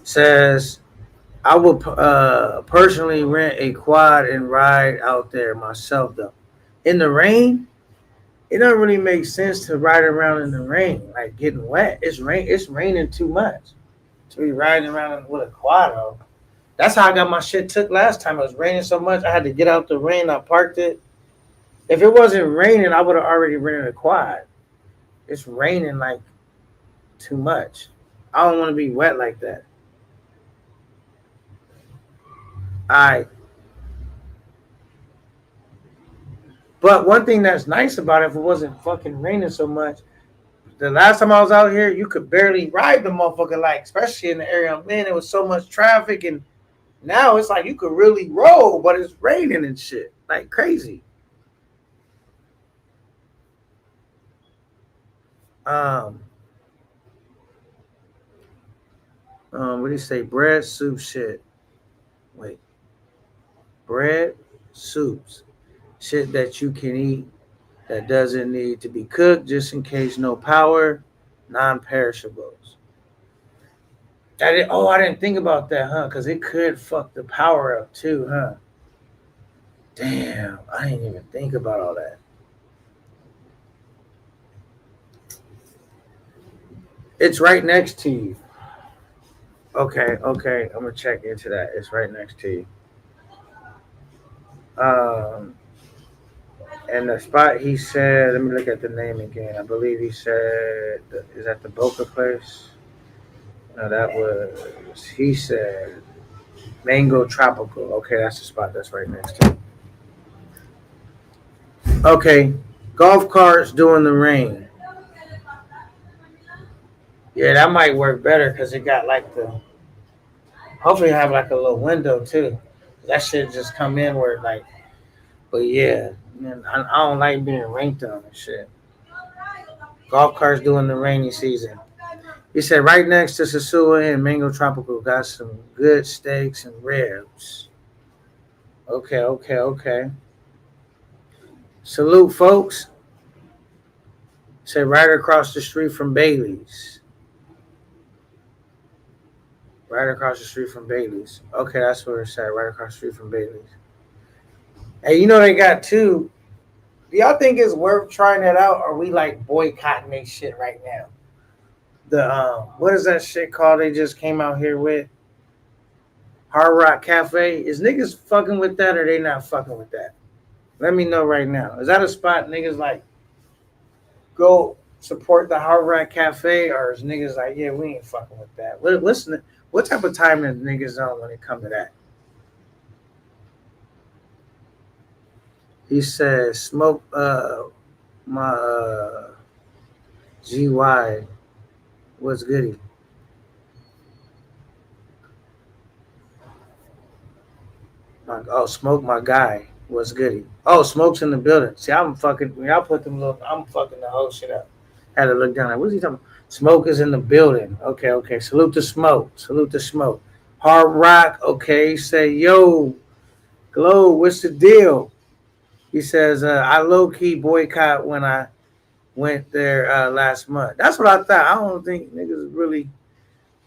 Says I would personally rent a quad and ride out there myself though. In the rain, it doesn't really make sense to ride around in the rain, like getting wet. It's raining too much to be riding around with a quad though. That's how I got my shit took last time. It was raining so much I had to get out the rain. I parked it. If it wasn't raining, I would have already rented a quad. It's raining like too much. I don't want to be wet like that. I. But one thing that's nice about it, if it wasn't fucking raining so much, the last time I was out here, you could barely ride the motherfucker, like, especially in the area I'm in. It was so much traffic, and now it's like you could really roll, but it's raining and shit. Like crazy. Um, what do you say? Bread, soup, shit. Wait. Bread, soups. Shit that you can eat that doesn't need to be cooked just in case no power. Non perishables. I didn't think about that, huh? Because it could fuck the power up too, huh? Damn, I didn't even think about all that. It's right next to you. Okay, okay. I'm gonna check into that. It's right next to you. Um, and the spot he said, let me look at the name again. I believe he said, is that the Boca place? No, that was, he said Mango Tropical. Okay, that's the spot that's right next to it. Okay, golf carts during the rain. Yeah, that might work better because it got like the, hopefully have like a little window too. That shit just come in where like, but yeah, man, I don't like being ranked on and shit. Golf carts during the rainy season. He said right next to Sasua and Mango Tropical got some good steaks and ribs. Okay, okay, okay. Salute, folks. Said right across the street from Bailey's. Right across the street from Bailey's. Okay, that's where it's at. Right across the street from Bailey's. Hey, you know they got two. Do y'all think it's worth trying that out? Or are we like boycotting they shit right now? The what is that shit called? They just came out here with Hard Rock Cafe. Is niggas fucking with that or they not fucking with that? Let me know right now. Is that a spot niggas like go support the Hard Rock Cafe, or is niggas like, yeah, we ain't fucking with that? Listen, what type of time is niggas on when it come to that? He says, smoke my GY. What's goody? Smoke my guy. What's goody? Oh, smoke's in the building. See, I'm fucking. When y'all put them little, I'm fucking the whole shit up. Had to look down. Like, what's he talking about? Smoke is in the building. Okay, okay. Salute to smoke. Salute to smoke. Hard rock. Okay. Say yo, Glow. What's the deal? He says, I low key boycott when I went there last month. That's what I thought. I don't think niggas really,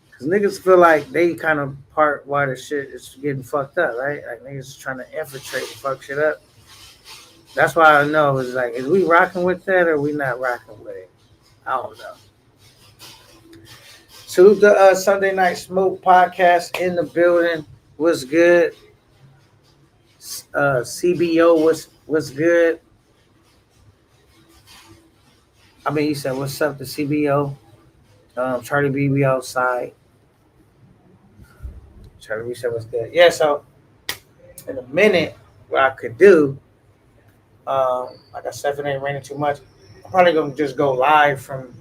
because niggas feel like they kind of part why the shit is getting fucked up, right? Like niggas trying to infiltrate and fuck shit up. That's why I know it's like, is we rocking with that or we not rocking with it? I don't know. Salute the Sunday Night Smoke podcast in the building. What's good? CBO, what's good? I mean, you said what's up to CBO? Charlie B, we outside. Charlie B said what's good. Yeah, so in a minute, what I could do, like I said, if it ain't raining too much, I'm probably gonna just go live from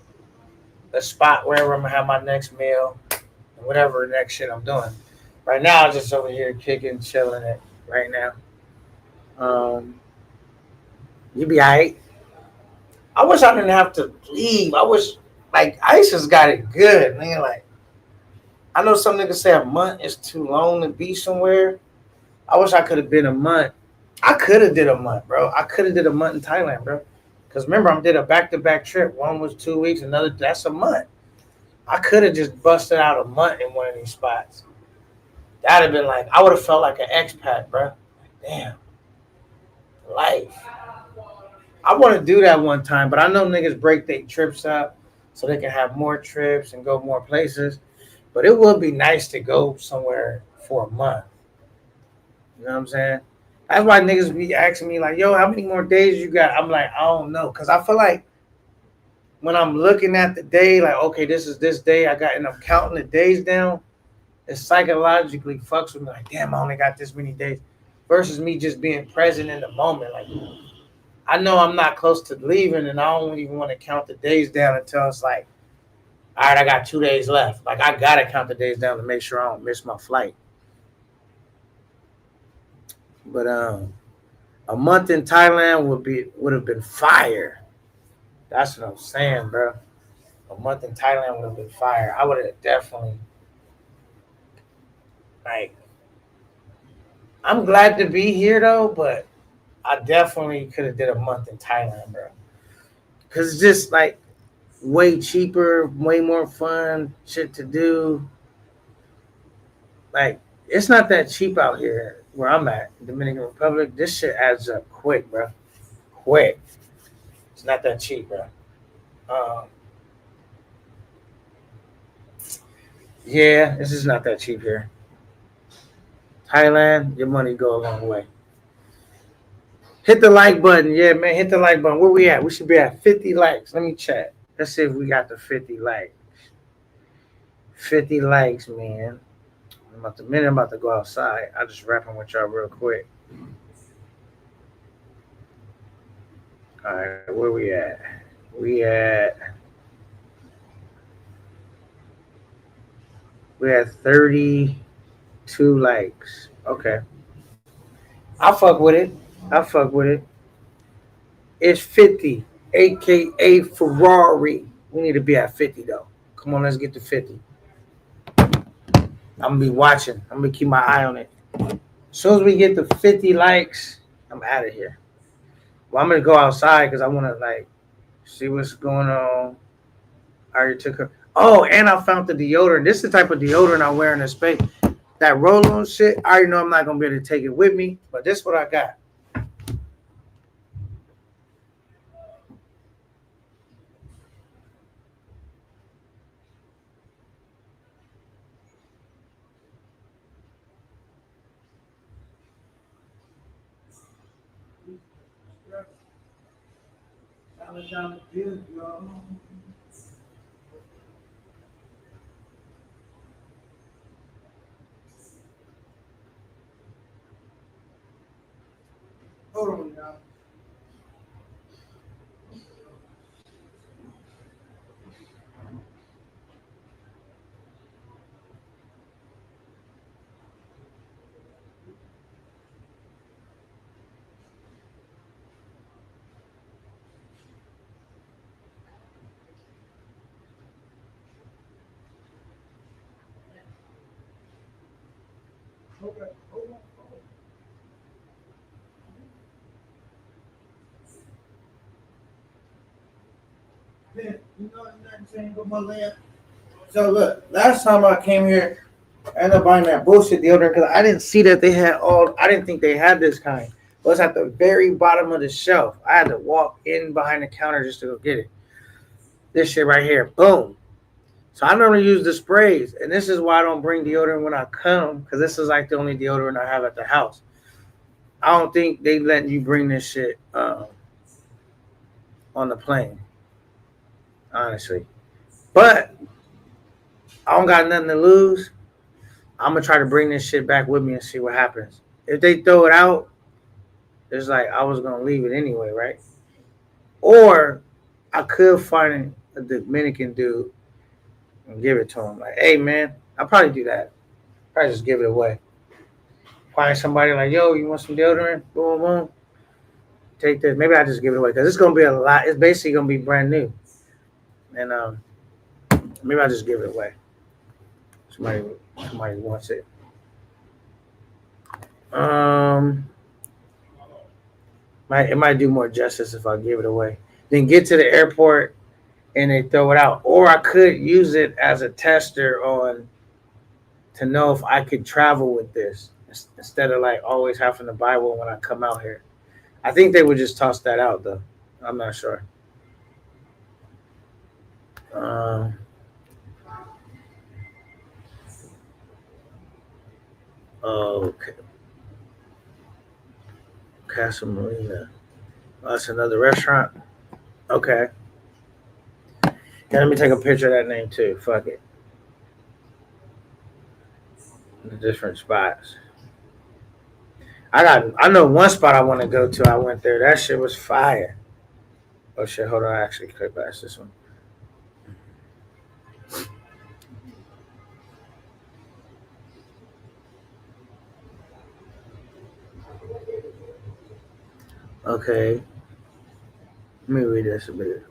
the spot wherever I'm gonna have my next meal and whatever next shit I'm doing. Right now, I'm just over here kicking, chilling it right now. You be alright. I wish I didn't have to leave. I wish, like, ICE has got it good, man. Like, I know some niggas say a month is too long to be somewhere. I wish I could have been a month. I could have did a month, bro. I could have did a month in Thailand, bro. Because remember, I did a back-to-back trip. One was 2 weeks, another, that's a month. I could have just busted out a month in one of these spots. That'd have been like, I would have felt like an expat, bro. Like, damn, life. I want to do that one time, but I know niggas break their trips up so they can have more trips and go more places. But it would be nice to go somewhere for a month. You know what I'm saying? That's why niggas be asking me like, yo, how many more days you got? I'm like, I don't know. Because I feel like when I'm looking at the day, like, okay, this is this day I got, and I'm counting the days down, it psychologically fucks with me. Like, damn, I only got this many days. Versus me just being present in the moment. Like, I know I'm not close to leaving, and I don't even want to count the days down until it's like, all right, I got 2 days left. Like, I gotta count the days down to make sure I don't miss my flight. But a month in Thailand would have been fire. That's what I'm saying, bro. A month in Thailand would have been fire. I would have definitely like. I'm glad to be here though, but I definitely could have did a month in Thailand, bro. Cause it's just like way cheaper, way more fun, shit to do. Like it's not that cheap out here where I'm at, Dominican Republic. This shit adds up quick, bro. Quick. It's not that cheap, bro. Um, yeah, this is not that cheap here. Thailand, your money go a long way. Hit the like button, yeah, man. Hit the like button. Where we at? We should be at 50 likes. Let me check. Let's see if we got the 50 likes. 50 likes, man. I'm about to go outside. I just rapping with y'all real quick. All right, where we at? We at 32 likes. Okay, I fuck with it. I fuck with it. It's 50, aka Ferrari. We need to be at 50 though. Come on, let's get to 50. I'm gonna be watching. I'm gonna keep my eye on it. As soon as we get to 50 likes, I'm out of here. Well, I'm gonna go outside because I want to like see what's going on. I already took her. Oh, and I found the deodorant. This is the type of deodorant I wear in the space. That roll-on shit. I already know I'm not gonna be able to take it with me, but this is what I got. Hold on, y'all. Okay, hold on. Man, you know nothing saying about my lamp. So look, last time I came here, I ended up buying that bullshit deodorant because I didn't see that they had all. I didn't think they had this kind. It was at the very bottom of the shelf. I had to walk in behind the counter just to go get it. This shit right here, boom. So I normally use the sprays, and this is why I don't bring deodorant when I come because this is like the only deodorant I have at the house. I don't think they let you bring this shit on the plane, honestly. But I don't got nothing to lose. I'm gonna try to bring this shit back with me and see what happens. If they throw it out, it's like I was gonna leave it anyway, right? Or I could find a Dominican dude and give it to him. Like, hey man, I'll probably do that. Probably just give it away. Find somebody like, yo, you want some deodorant? Boom, boom. Take this. Maybe I just give it away because it's gonna be a lot. It's basically gonna be brand new, and maybe I just give it away. Somebody, somebody wants it. Um, it might do more justice if I give it away. Then get to the airport and they throw it out, or I could use it as a tester on to know if I could travel with this instead of like always having to buy one when I come out here. I think they would just toss that out though. I'm not sure. Um, okay, Casa Marina. Oh, that's another restaurant. Okay. Yeah, let me take a picture of that name too. Fuck it. The different spots. I know one spot I want to go to. I went there. That shit was fire. Oh shit, hold on. I actually click past this one. Okay. Let me read this a bit.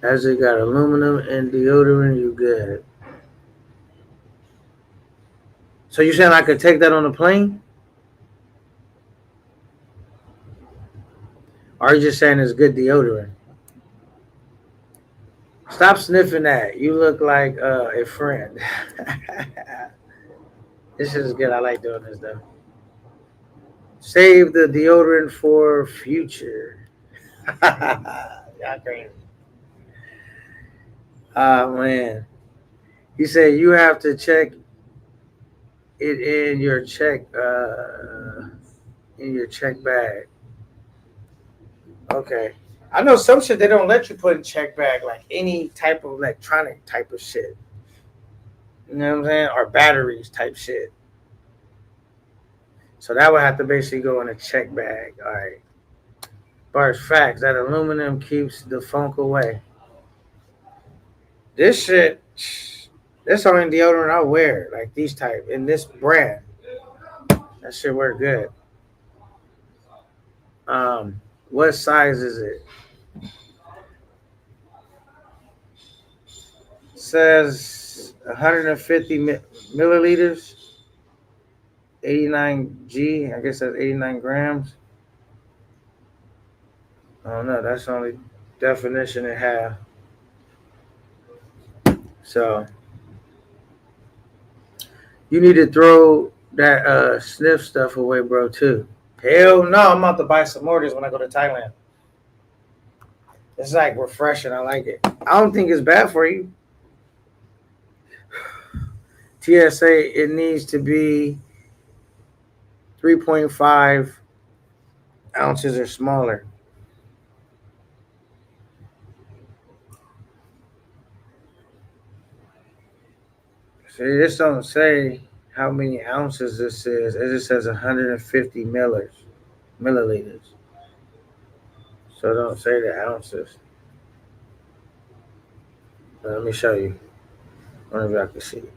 As it got aluminum and deodorant, you good. So you saying I could take that on the plane? Or are you just saying it's good deodorant? Stop sniffing that. You look like a friend. This is good. I like doing this though. Save the deodorant for future. Y'all crazy. Oh man. He said you have to check it in your check bag. Okay. I know some shit they don't let you put in check bag, like any type of electronic type of shit. You know what I'm saying? Or batteries type shit. So that would have to basically go in a check bag. All right. Bars facts that aluminum keeps the funk away. This shit, this only deodorant I wear, like these type in this brand. That shit work good. What size is it? Says 150 milliliters, 89 G. I guess that's 89 grams. I don't know. That's the only definition it have. So you need to throw that sniff stuff away, bro. Too. Hell no, I'm about to buy some more of this when I go to Thailand. It's like refreshing. I like it. I don't think it's bad for you. TSA, it needs to be 3.5 ounces or smaller. See, this don't say how many ounces this is. It just says 150 milliliters. So don't say the ounces. Let me show you. I don't know if y'all can see it.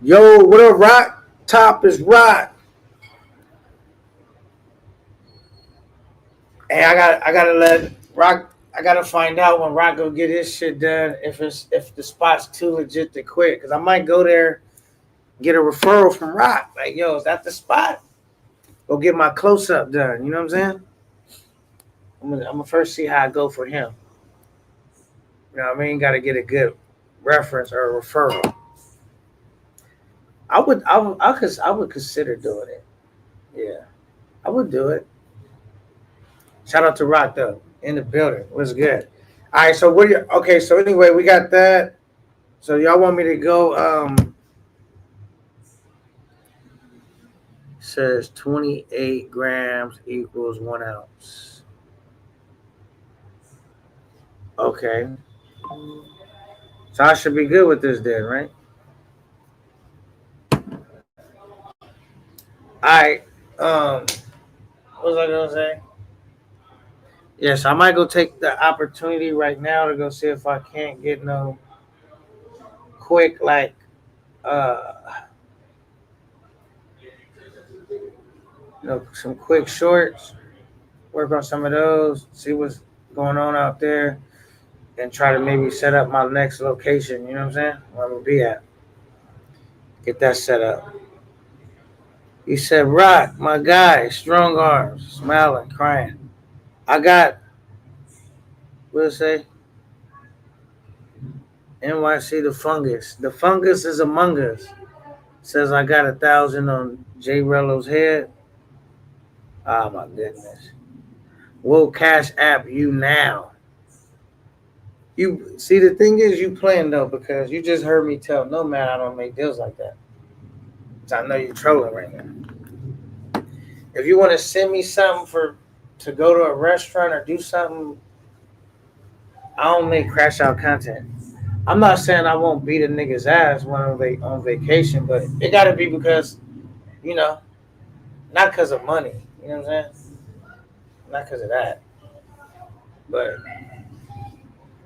Yo, what up, Rock? Top is Rock. Hey, I gotta let Rock. I gotta find out when Rock go get his shit done. If the spot's too legit to quit, because I might go there, get a referral from Rock. Like, yo, is that the spot? Go get my close up done. You know what I'm saying? I'm gonna first see how I go for him. You know what I mean? Got to get a good reference or a referral. I would consider doing it. Yeah, I would do it. Shout out to Rock though in the building. What's good? All right, so what? Okay, so anyway, we got that. So y'all want me to go? Says 28 grams equals 1 ounce. Okay, so I should be good with this then, right? All right. What was I gonna say? Yes, I might go take the opportunity right now to go see if I can't get no quick uh some quick shorts, work on some of those, see what's going on out there, and try to maybe set up my next location, you know what I'm saying? Where I'm gonna be at. Get that set up. He said, Rock, my guy, strong arms, smiling, crying. I got what did it say? NYC the fungus. The fungus is among us. Says I got 1,000 on J Rello's head. Oh my goodness. We'll cash app you now. You see, the thing is, you playing though because you just heard me tell no man I don't make deals like that. So I know you're trolling right now. If you want to send me something for to go to a restaurant or do something, I don't make crash out content. I'm not saying I won't beat a nigga's ass when I'm on vacation, but it got to be because you know, not because of money. You know what I'm saying? Not because of that, but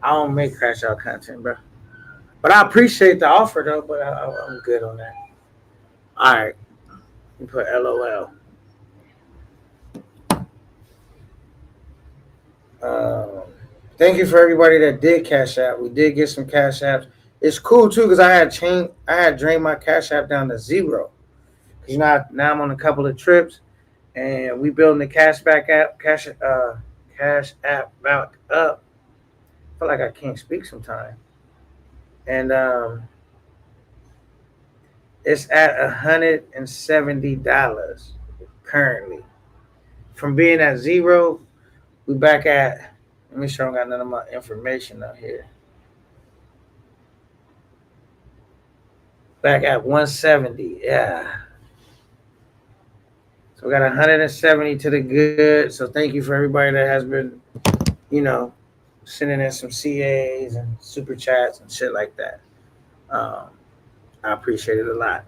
I don't make crash out content, bro. But I appreciate the offer though. But I'm good on that. All right, you put LOL. Um, Thank you for everybody that did cash app. We did get some cash apps. It's cool too because I had drained my cash app down to zero. Cause now I'm on a couple of trips and we building the cash app back up. I feel like I can't speak sometimes. And it's at $170 currently. From being at zero, we back at. Let me sure I don't got none of my information out here. Back at 170. Yeah. So we got 170 to the good. So thank you for everybody that has been, you know, sending in some CAs and super chats and shit like that. Um, I appreciate it a lot.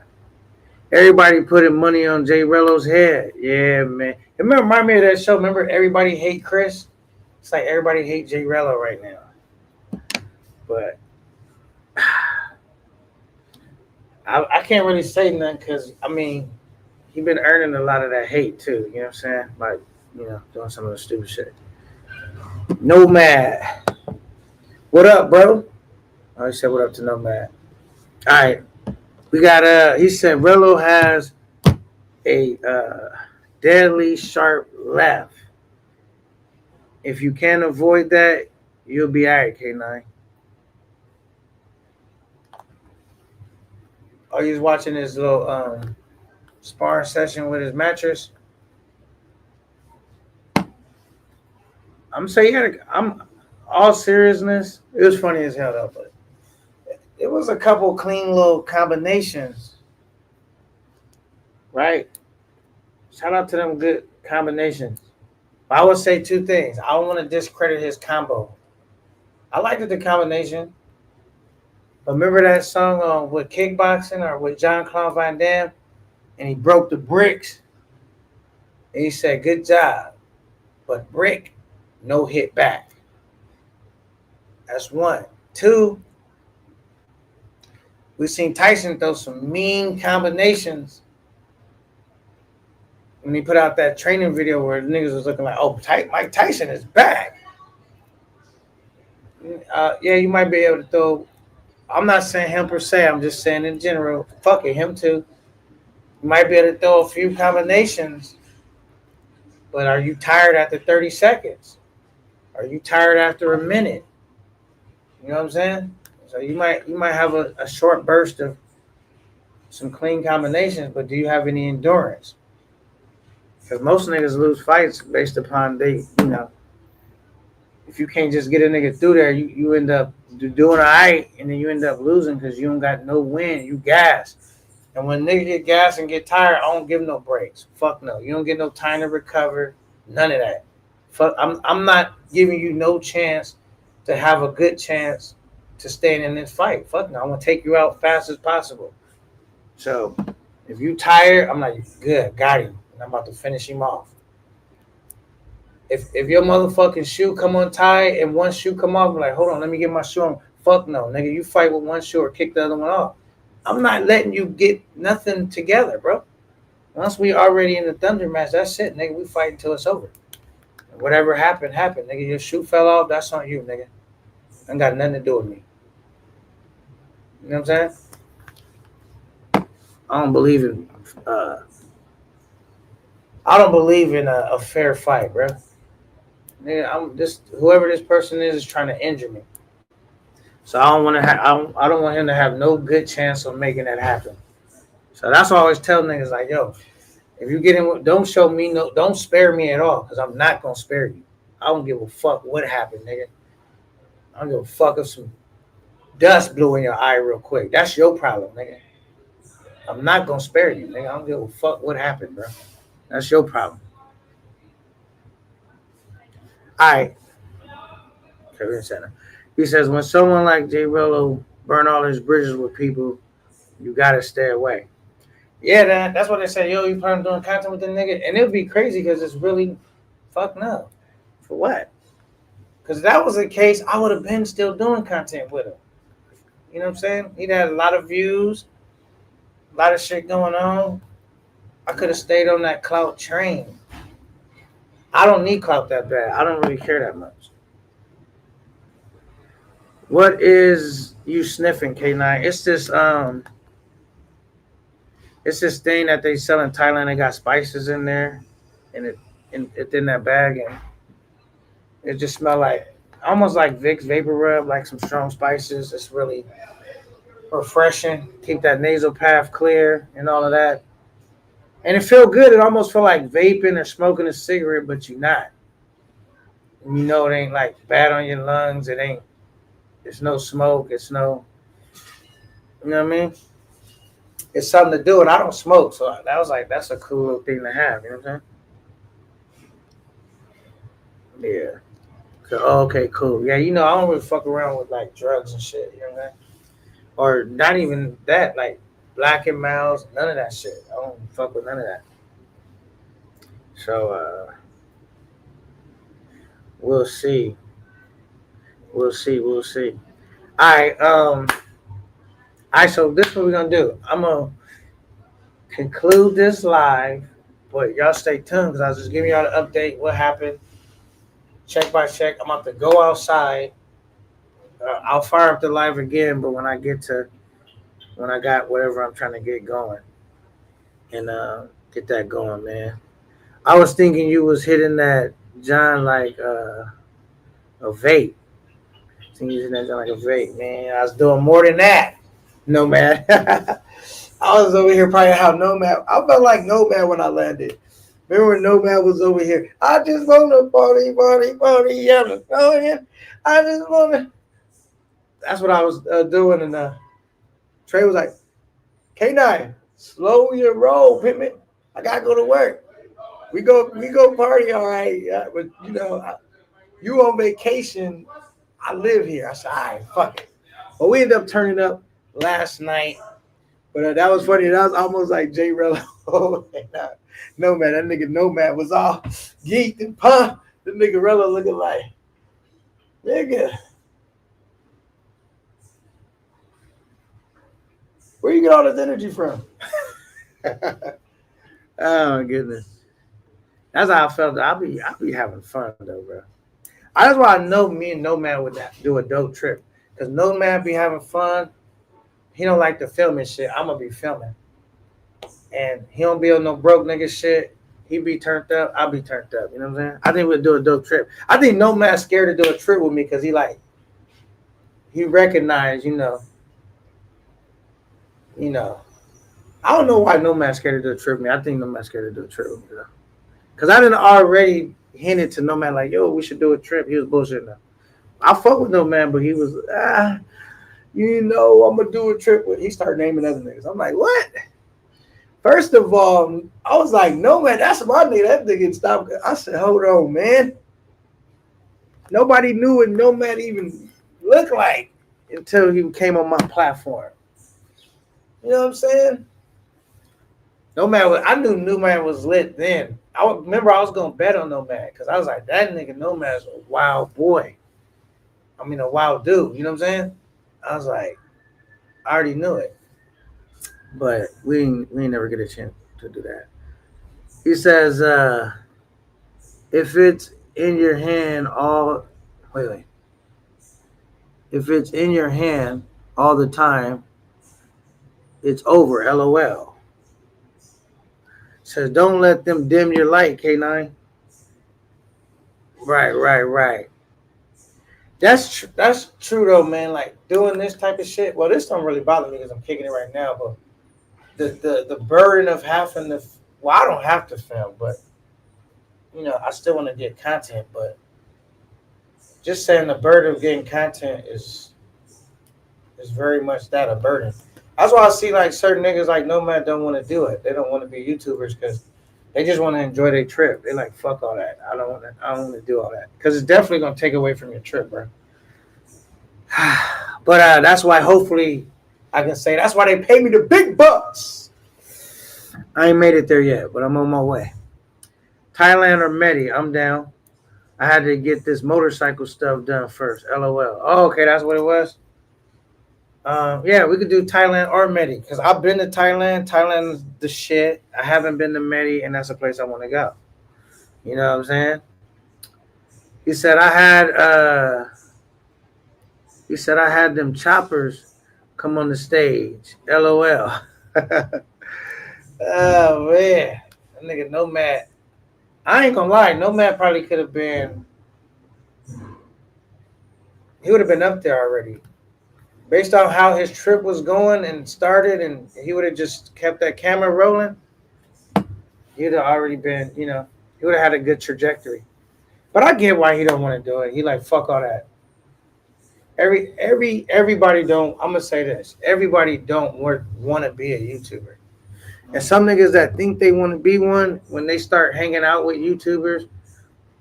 Everybody putting money on Jay Rello's head. Yeah, man. Remind me of that show. Remember Everybody Hate Chris? It's like everybody hate Jay Rello right now. But I can't really say nothing because, I mean, he been earning a lot of that hate too. You know what I'm saying? Like, doing some of the stupid shit. Nomad. What up, bro? Oh, he said what up to Nomad. All right. We got, he said Rello has a deadly sharp left. If you can't avoid that, you'll be all right, K9. Oh, he's watching his little sparring session with his mattress. I'm saying, I'm all seriousness. It was funny as hell though, but it was a couple clean little combinations, right? Shout out to them good combinations. I would say two things. I don't want to discredit his combo. I liked the combination. But remember that song with kickboxing or with John Claude Van Damme, and he broke the bricks, and he said, "Good job, but brick, no hit back." That's one. Two, we seen Tyson throw some mean combinations when he put out that training video where niggas was looking like, "Oh, Mike Tyson is back." Yeah, you might be able to throw. I'm not saying him per se. I'm just saying in general. Fuck it, him too. You might be able to throw a few combinations, but are you tired after 30 seconds? Are you tired after a minute? You know what I'm saying? So you might have a short burst of some clean combinations, but do you have any endurance? Because most niggas lose fights based upon if you can't just get a nigga through there, you end up doing all right, and then you end up losing because you don't got no win. You gas. And when niggas get gas and get tired, I don't give no breaks. Fuck no. You don't get no time to recover. None of that. Fuck. I'm not giving you no chance to have a good chance to stay in this fight. Fuck no. I'm gonna take you out fast as possible. So if you tired, I'm like, good, got him. And I'm about to finish him off. If your motherfucking shoe come untied and one shoe come off, I'm like, hold on, let me get my shoe on. Fuck no, nigga. You fight with one shoe or kick the other one off. I'm not letting you get nothing together, bro. Once we already in the thunder match, that's it, nigga. We fight until it's over. Whatever happened, happened, nigga. Your shoe fell off, that's on you, nigga. Ain't got nothing to do with me. You know what I'm saying? I don't believe in uh I don't believe in a fair fight, bro. Nigga, I'm just whoever this person is trying to injure me. So I don't want to have. I don't want him to have no good chance of making that happen. So that's why I always tell niggas like, yo, if you get in, don't show me no, don't spare me at all, because I'm not gonna spare you. I don't give a fuck what happened, nigga. I don't give a fuck if some dust blew in your eye real quick. That's your problem, nigga. I'm not gonna spare you, nigga. I don't give a fuck what happened, bro. That's your problem. All right, career center. He says when someone like J. Rello burn all his bridges with people, you gotta stay away. Yeah, that's what they say. Yo, you plan on doing content with the nigga, and it'll be crazy because it's really fuck no. For what? Because if that was the case, I would have been still doing content with him. You know what I'm saying? He'd had a lot of views, a lot of shit going on. I could have stayed on that clout train. I don't need clout that bad. I don't really care that much. What is you sniffing, K9? It's this thing that they sell in Thailand. They got spices in there, and it's in that bag, and it just smell like almost like Vicks vapor rub, like some strong spices. It's really refreshing. Keep that nasal path clear and all of that. And it feel good. It almost feel like vaping or smoking a cigarette, but you're not. And you know it ain't like bad on your lungs. It ain't. It's no smoke. It's no. You know what I mean? It's something to do, and I don't smoke, so that was like that's a cool little thing to have. You know what I'm saying? Yeah. So, oh, okay, cool. Yeah, I don't really fuck around with like drugs and shit. You know what I'm saying? Or not even that, like Black and Mouse, none of that shit. I don't fuck with none of that. So we'll see. We'll see. We'll see. All right. All right. So this is what we're gonna do. I'm gonna conclude this live, but y'all stay tuned because I was just giving y'all the update. What happened? Check by check. I'm about to go outside. I'll fire up the live again, but when I got whatever I'm trying to get going and get that going, man. I was thinking you was hitting that John like a vape. Seeing you hitting that John like a vape, man. I was doing more than that. Nomad. I was over here probably how Nomad. I felt like Nomad when I landed. Remember when Nomad was over here? I just want to party, party, party. Yeah, I just want to. That's what I was doing, and Trey was like, "K9, slow your roll, Pittman. I gotta go to work. We go party, all right. But you on vacation. I live here." I said, "All right, fuck it." But we ended up turning up last night. But that was funny. That was almost like J. Rello. Nomad, that nigga Nomad was all geeked and pumped. The nigga Rello looking like, nigga, where you get all this energy from? Oh my goodness. That's how I felt. I be having fun though, bro. That's why I know me and Nomad would do a dope trip. Cause Nomad be having fun. He don't like to film and shit. I'm gonna be filming. And he don't be on no broke nigga shit. He be turned up. I'll be turned up. You know what I'm saying? I think we'll do a dope trip. I think Nomad's scared to do a trip with me because he recognized, you know. I don't know why Nomad's scared to do a trip with me. I think Nomad's scared to do a trip with me. Because I didn't already hinted to Nomad like, yo, we should do a trip. He was bullshitting. I fuck with Nomad, but he was, I'm gonna do a trip with. He started naming other niggas. I'm like, what? First of all, I was like, no, man, that's my nigga. That nigga stopped. I said, hold on, man. Nobody knew what Nomad even looked like until he came on my platform. You know what I'm saying? I knew Nomad was lit then. Remember I was going to bet on Nomad because I was like, that nigga Nomad's a wild boy. I mean, a wild dude. You know what I'm saying? I was like, I already knew it. But we ain't never get a chance to do that. He says, if it's in your hand all wait. If it's in your hand all the time, it's over. LOL. Says don't let them dim your light, K9. Right. That's true though, man. Like doing this type of shit. Well, this don't really bother me because I'm kicking it right now, but the burden of having to I don't have to film, but I still want to get content, but just saying the burden of getting content is very much that a burden. That's why I see like certain niggas like Nomad don't want to do it. They don't want to be YouTubers because they just want to enjoy their trip. They like fuck all that. I don't want to. I don't want to do all that because it's definitely gonna take away from your trip, bro. But that's why hopefully I can say that's why they pay me the big bucks. I ain't made it there yet, but I'm on my way. Thailand or Medi, I'm down. I had to get this motorcycle stuff done first. LOL. Oh, okay, that's what it was. Yeah, we could do Thailand or Medi because I've been to Thailand. Thailand's the shit. I haven't been to Medi, and that's a place I want to go. You know what I'm saying? He said I had. He said I had them choppers come on the stage. LOL. Oh man, that nigga Nomad. I ain't gonna lie, Nomad probably could have been. He would have been up there already, based on how his trip was going and started, and he would have just kept that camera rolling. He'd have already been, he would have had a good trajectory. But I get why he don't want to do it. He like fuck all that. Everybody don't. I'm gonna say this. Everybody don't want to be a YouTuber. And some niggas that think they want to be one, when they start hanging out with YouTubers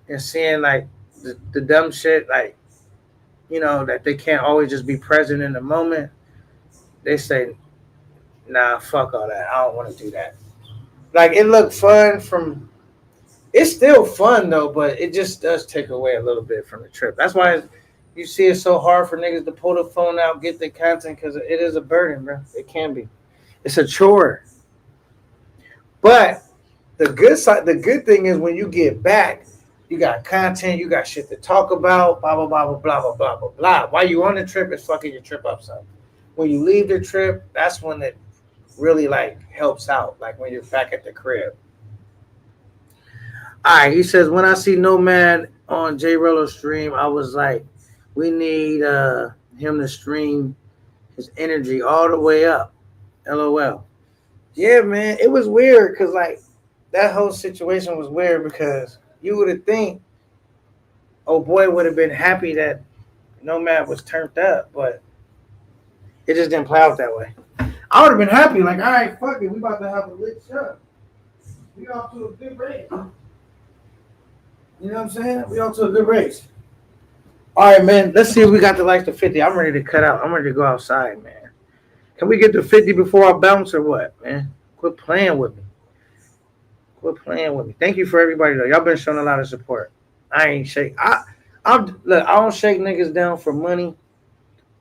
and seeing like the dumb shit, like that they can't always just be present in the moment, they say, nah, fuck all that. I don't want to do that. Like it looked fun from. It's still fun though, but it just does take away a little bit from the trip. That's why you see it's so hard for niggas to pull the phone out, get the content, because it is a burden, bro. It can be. It's a chore. But the good thing is when you get back, you got content, you got shit to talk about, blah blah blah blah blah blah blah blah blah. While you on the trip, it's fucking your trip up some. When you leave the trip, that's when it really like helps out. Like when you're back at the crib. All right, he says when I see Nomad on J Rello's stream, I was like, we need him to stream his energy all the way up. LOL. Yeah, man, it was weird because like that whole situation was weird because you would have think, oh boy, would have been happy that Nomad was turned up, but it just didn't play out that way. I would have been happy, like, all right, fuck it, we about to have a lit show. We off to a good race. You know what I'm saying? We off to a good race. All right, man. Let's see if we got the likes to 50. I'm ready to cut out. I'm ready to go outside, man. Can we get to 50 before I bounce or what, man? Quit playing with me. Quit playing with me. Thank you for everybody though. Y'all been showing a lot of support. I ain't shake. Look. I don't shake niggas down for money,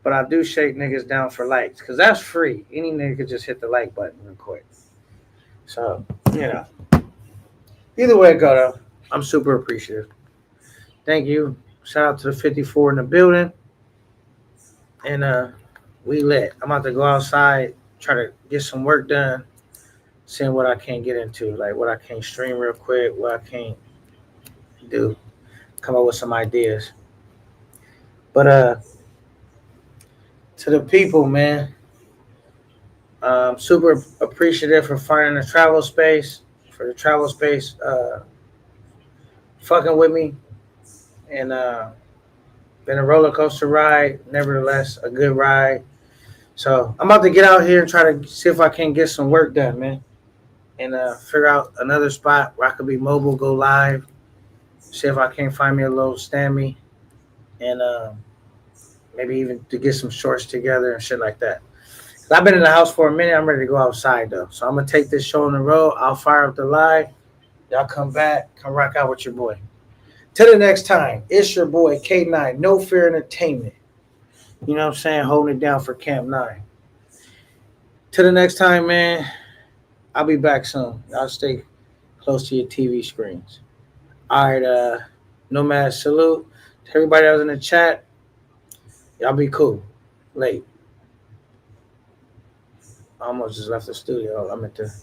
but I do shake niggas down for likes because that's free. Any nigga could just hit the like button real quick. So either way it go though, I'm super appreciative. Thank you. Shout out to the 54 in the building. And we lit. I'm about to go outside, try to get some work done, seeing what I can't get into, like what I can't stream real quick, what I can't do, come up with some ideas. But to the people, man, super appreciative for finding the travel space, for the travel space, fucking with me, and been a roller coaster ride, nevertheless a good ride. So I'm about to get out here and try to see if I can get some work done, man, and figure out another spot where I could be mobile, go live, see if I can't find me a little stammy, and maybe even to get some shorts together and shit like that. I've been in the house for a minute. I'm ready to go outside though, so I'm gonna take this show on the road. I'll fire up the live. Y'all come back, come rock out with your boy. Till the next time, it's your boy K9, No Fear Entertainment. You know what I'm saying? Holding it down for Camp 9. Till the next time, man, I'll be back soon. Y'all stay close to your TV screens. All right, Nomad, salute to everybody that was in the chat. Y'all be cool. Late. I almost just left the studio. I'm at the